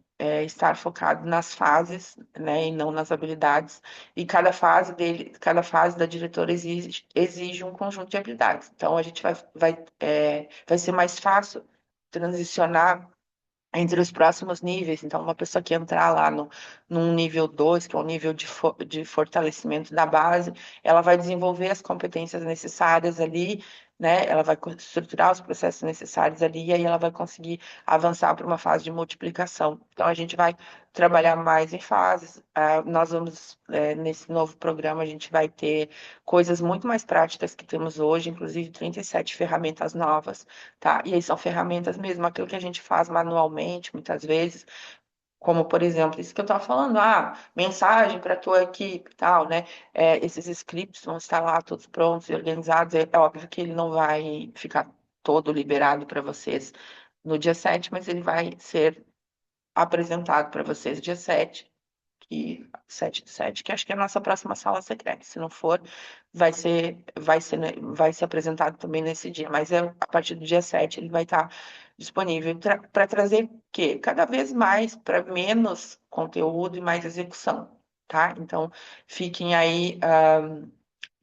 estar focado nas fases, né, e não nas habilidades. E cada fase da diretora exige um conjunto de habilidades. Então, a gente vai ser mais fácil transicionar entre os próximos níveis. Então, uma pessoa que entrar lá num nível 2, que é o nível de fortalecimento da base, ela vai desenvolver as competências necessárias ali, né? Ela vai estruturar os processos necessários ali, e aí ela vai conseguir avançar para uma fase de multiplicação. Então, a gente vai trabalhar mais em fases. Nós vamos, nesse novo programa, a gente vai ter coisas muito mais práticas que temos hoje, inclusive 37 ferramentas novas, tá? E aí são ferramentas mesmo, aquilo que a gente faz manualmente, muitas vezes, como, por exemplo, isso que eu estava falando, mensagem para a tua equipe e tal, né? Esses scripts vão estar lá todos prontos e organizados. É óbvio que ele não vai ficar todo liberado para vocês no dia 7, mas ele vai ser apresentado para vocês dia 7 7/7, que acho que é a nossa próxima sala secreta. Se não for, vai ser apresentado também nesse dia, mas a partir do dia 7 ele vai estar disponível para trazer o quê? Cada vez mais para menos conteúdo e mais execução, tá? Então, fiquem aí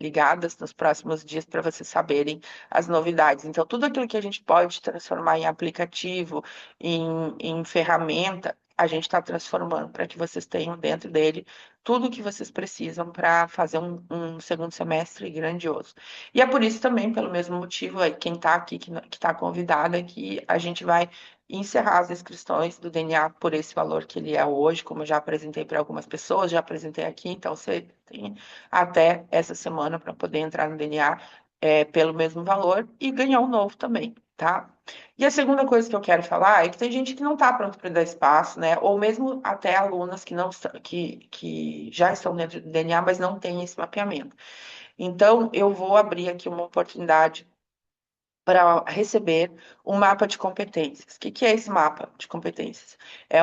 ligadas nos próximos dias para vocês saberem as novidades. Então, tudo aquilo que a gente pode transformar em aplicativo, em ferramenta, a gente está transformando para que vocês tenham dentro dele tudo o que vocês precisam para fazer um segundo semestre grandioso. E é por isso também, pelo mesmo motivo, quem está aqui, que está convidado, é que a gente vai encerrar as inscrições do DNA por esse valor que ele é hoje, como eu já apresentei para algumas pessoas, já apresentei aqui, então você tem até essa semana para poder entrar no DNA pelo mesmo valor e ganhar um novo também. tá? E a segunda coisa que eu quero falar é que tem gente que não está pronto para dar espaço, né? Ou mesmo até alunas que não estão, que já estão dentro do DNA, mas não têm esse mapeamento. Então, eu vou abrir aqui uma oportunidade para receber um mapa de competências. O que que é esse mapa de competências? É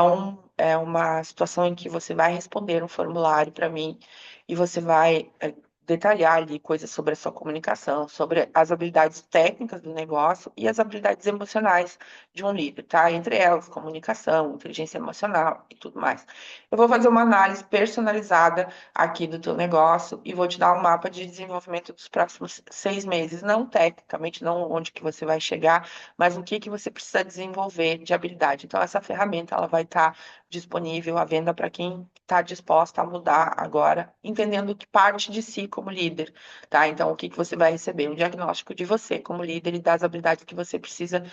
uma situação em que você vai responder um formulário para mim e você vai detalhar ali coisas sobre a sua comunicação, sobre as habilidades técnicas do negócio e as habilidades emocionais de um líder, tá? Entre elas, comunicação, inteligência emocional e tudo mais. Eu vou fazer uma análise personalizada aqui do teu negócio e vou te dar um mapa de desenvolvimento dos próximos 6 meses, não tecnicamente, não onde que você vai chegar, mas o que que você precisa desenvolver de habilidade. Então, essa ferramenta ela vai estar disponível à venda para quem está disposta a mudar agora, entendendo que parte de si como líder, tá? Então, o que que você vai receber? Um diagnóstico de você como líder e das habilidades que você precisa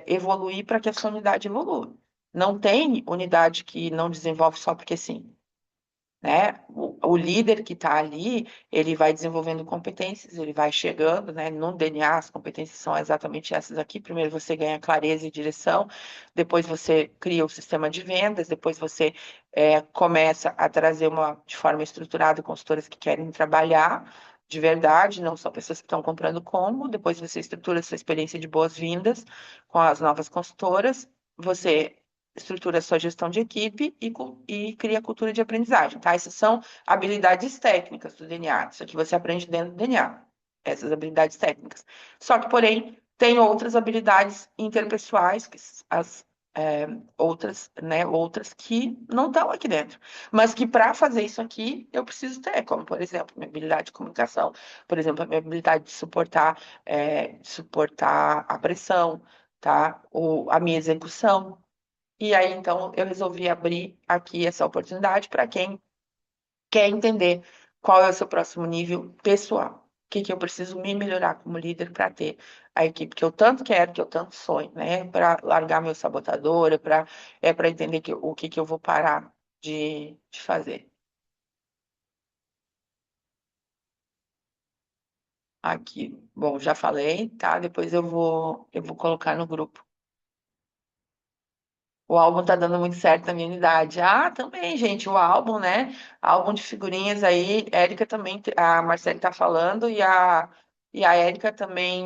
evoluir para que a sua unidade evolua. Não tem unidade que não desenvolve só porque sim, né? O líder que está ali, ele vai desenvolvendo competências, ele vai chegando, né? No DNA, as competências são exatamente essas aqui. Primeiro você ganha clareza e direção, depois você cria o sistema de vendas, depois você começa a trazer de forma estruturada consultoras que querem trabalhar de verdade, não só pessoas que estão comprando como, depois você estrutura sua experiência de boas-vindas com as novas consultoras, você estrutura a sua gestão de equipe e cria cultura de aprendizagem, tá? Essas são habilidades técnicas do DNA, isso aqui você aprende dentro do DNA, essas habilidades técnicas. Só que, porém, tem outras habilidades interpessoais, que as outras, né, outras que não estão aqui dentro, mas que para fazer isso aqui eu preciso ter, como, por exemplo, minha habilidade de comunicação, por exemplo, a minha habilidade de suportar a pressão, tá? Ou a minha execução, e aí, então, eu resolvi abrir aqui essa oportunidade para quem quer entender qual é o seu próximo nível pessoal. O que que eu preciso me melhorar como líder para ter a equipe que eu tanto quero, que eu tanto sonho, né? Para largar meu sabotador, para entender o que que eu vou parar de fazer. Aqui, bom, já falei, tá? Depois eu vou colocar no grupo. O álbum tá dando muito certo na minha unidade. Ah, também, gente, o álbum, né? Álbum de figurinhas aí, Érica também, a Marcele tá falando e a Érica também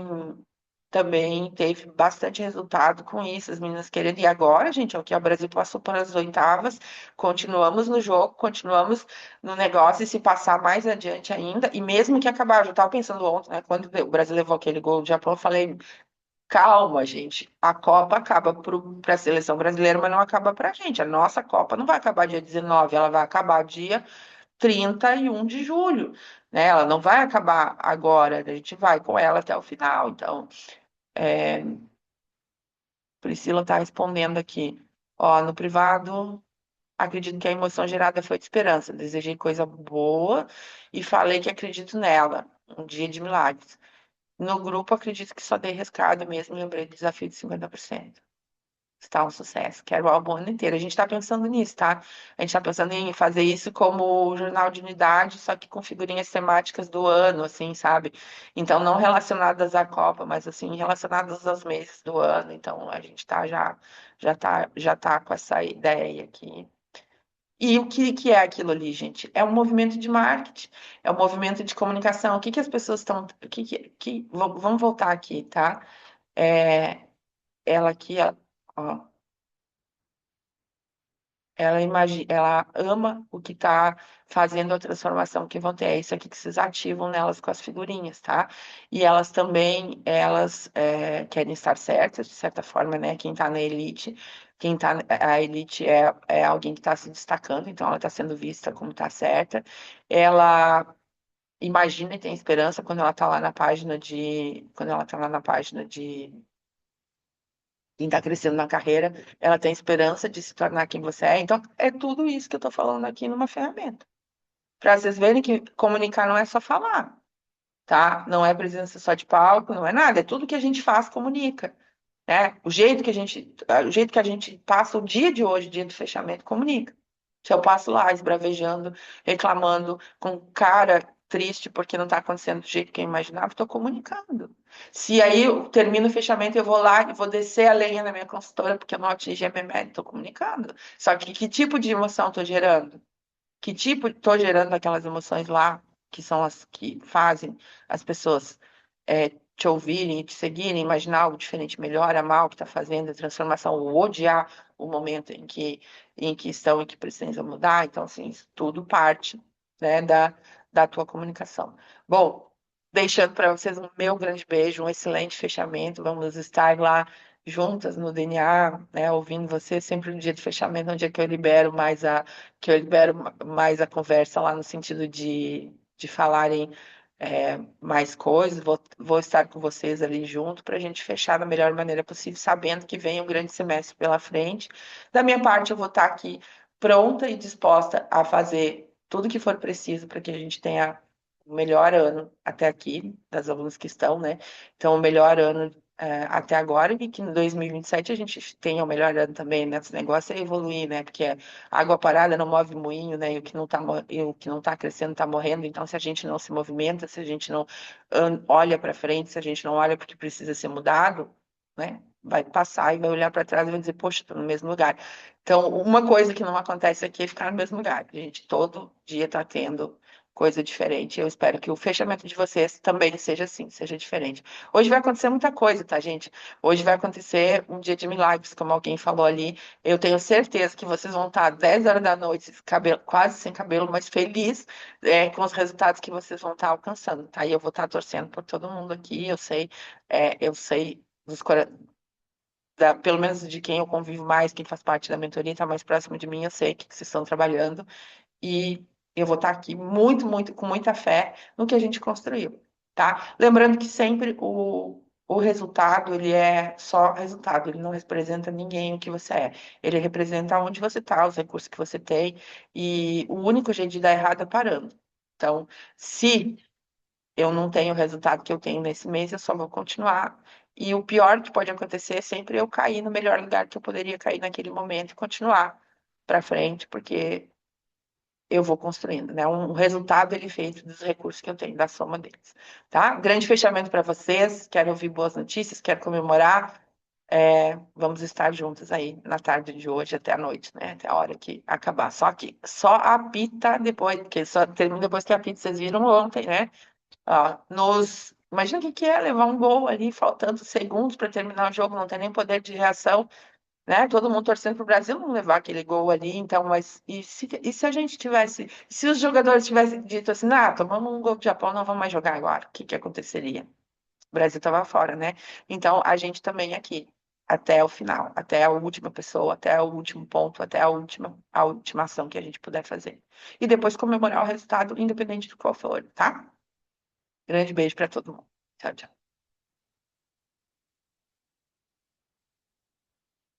teve bastante resultado com isso, as meninas querendo. E agora, gente, é o que o Brasil passou para as oitavas, continuamos no jogo, continuamos no negócio e se passar mais adiante ainda, e mesmo que acabar, eu já estava pensando ontem, né? Quando o Brasil levou aquele gol do Japão, eu falei. Calma, gente. A Copa acaba para a seleção brasileira, mas não acaba para a gente. A nossa Copa não vai acabar dia 19, ela vai acabar dia 31 de julho, né? Ela não vai acabar agora, a gente vai com ela até o final. Então, é, Priscila está respondendo aqui. Ó, no privado, acredito que a emoção gerada foi de esperança. Desejei coisa boa e falei que acredito nela. Um dia de milagres. No grupo, acredito que só dei rescaldo mesmo, lembrei do desafio de 50%. Está um sucesso. Quero o álbum ano inteiro. A gente está pensando nisso, tá? A gente está pensando em fazer isso como jornal de unidade, só que com figurinhas temáticas do ano, assim, sabe? Então, não relacionadas à Copa, mas assim, relacionadas aos meses do ano. Então, a gente já tá com essa ideia aqui. E o que é aquilo ali, gente? É um movimento de marketing, é um movimento de comunicação. O que que as pessoas estão. Vamos voltar aqui, tá? É, ela aqui, ó, ela ama o que está fazendo a transformação que vão ter. É isso aqui que vocês ativam nelas com as figurinhas, tá? E elas também, querem estar certas, de certa forma, né? Quem está na elite, a elite é alguém que está se destacando, então ela está sendo vista como está certa. Ela imagina e tem esperança quando ela está lá na página de quem está crescendo na carreira, ela tem esperança de se tornar quem você é. Então, é tudo isso que eu estou falando aqui numa ferramenta. Para vocês verem que comunicar não é só falar, tá? Não é presença só de palco, não é nada. É tudo que a gente faz comunica, né? O jeito que a gente passa o dia de hoje, dia do fechamento, comunica. Se eu passo lá esbravejando, reclamando, com cara triste porque não está acontecendo do jeito que eu imaginava, estou comunicando. Se aí eu termino o fechamento, eu vou lá e vou descer a lenha na minha consultora porque eu não atingi a minha meta, estou comunicando. Só que tipo de emoção estou gerando? Que tipo estou gerando aquelas emoções lá, que são as que fazem as pessoas te ouvirem, te seguirem, imaginar algo diferente, melhor, amar o que está fazendo, a transformação, ou odiar o momento em que estão e que precisam mudar. Então, assim, isso tudo parte, né, da tua comunicação. Bom, deixando para vocês um meu grande beijo, um excelente fechamento. Vamos estar lá juntas no DNA, né, ouvindo você sempre no dia de fechamento, onde é que eu libero mais a conversa lá no sentido de falarem mais coisas. Vou estar com vocês ali junto para a gente fechar da melhor maneira possível, sabendo que vem um grande semestre pela frente. Da minha parte, eu vou estar aqui pronta e disposta a fazer tudo que for preciso para que a gente tenha o melhor ano até aqui, das alunas que estão, né? Então, o melhor ano até agora, e que em 2027 a gente tenha o melhor ano também, né? Esse negócio é evoluir, né? Porque água parada não move moinho, né? E o que não tá crescendo está morrendo. Então, se a gente não se movimenta, se a gente não olha para frente, se a gente não olha porque precisa ser mudado, né? Vai passar e vai olhar para trás e vai dizer, poxa, estou no mesmo lugar. Então, uma coisa que não acontece aqui é ficar no mesmo lugar. A gente todo dia está tendo coisa diferente. Eu espero que o fechamento de vocês também seja assim, seja diferente. Hoje vai acontecer muita coisa, tá, gente? Hoje vai acontecer um dia de milagres, como alguém falou ali. Eu tenho certeza que vocês vão estar 10 horas da noite, quase sem cabelo, mas feliz com os resultados que vocês vão estar alcançando, tá? E eu vou estar torcendo por todo mundo aqui. Eu sei pelo menos de quem eu convivo mais, quem faz parte da mentoria, está mais próximo de mim, eu sei que vocês estão trabalhando. E eu vou estar aqui muito, muito, com muita fé no que a gente construiu, tá? Lembrando que sempre o resultado, ele é só resultado, ele não representa ninguém o que você é. Ele representa onde você está, os recursos que você tem, e o único jeito de dar errado é parando. Então, se eu não tenho o resultado que eu tenho nesse mês, eu só vou continuar. E o pior que pode acontecer é sempre eu cair no melhor lugar que eu poderia cair naquele momento e continuar para frente, porque eu vou construindo, né? Um resultado ele feito dos recursos que eu tenho, da soma deles, tá? Grande fechamento para vocês. Quero ouvir boas notícias, quero comemorar. Vamos estar juntos aí na tarde de hoje até a noite, né? Até a hora que acabar. Só que só apita depois, porque só termina depois que apita. Vocês viram ontem, né? Ó, imagina o que que é levar um gol ali, faltando segundos para terminar o jogo, não tem nem poder de reação, né? Todo mundo torcendo para o Brasil não levar aquele gol ali, então, mas e se a gente tivesse, se os jogadores tivessem dito assim, tomamos um gol do Japão, não vamos mais jogar agora, o que que aconteceria? O Brasil estava fora, né? Então, a gente também aqui, até o final, até a última pessoa, até o último ponto, até a última ação que a gente puder fazer. E depois comemorar o resultado, independente de qual for, tá? Grande beijo para todo mundo. Tchau, tchau.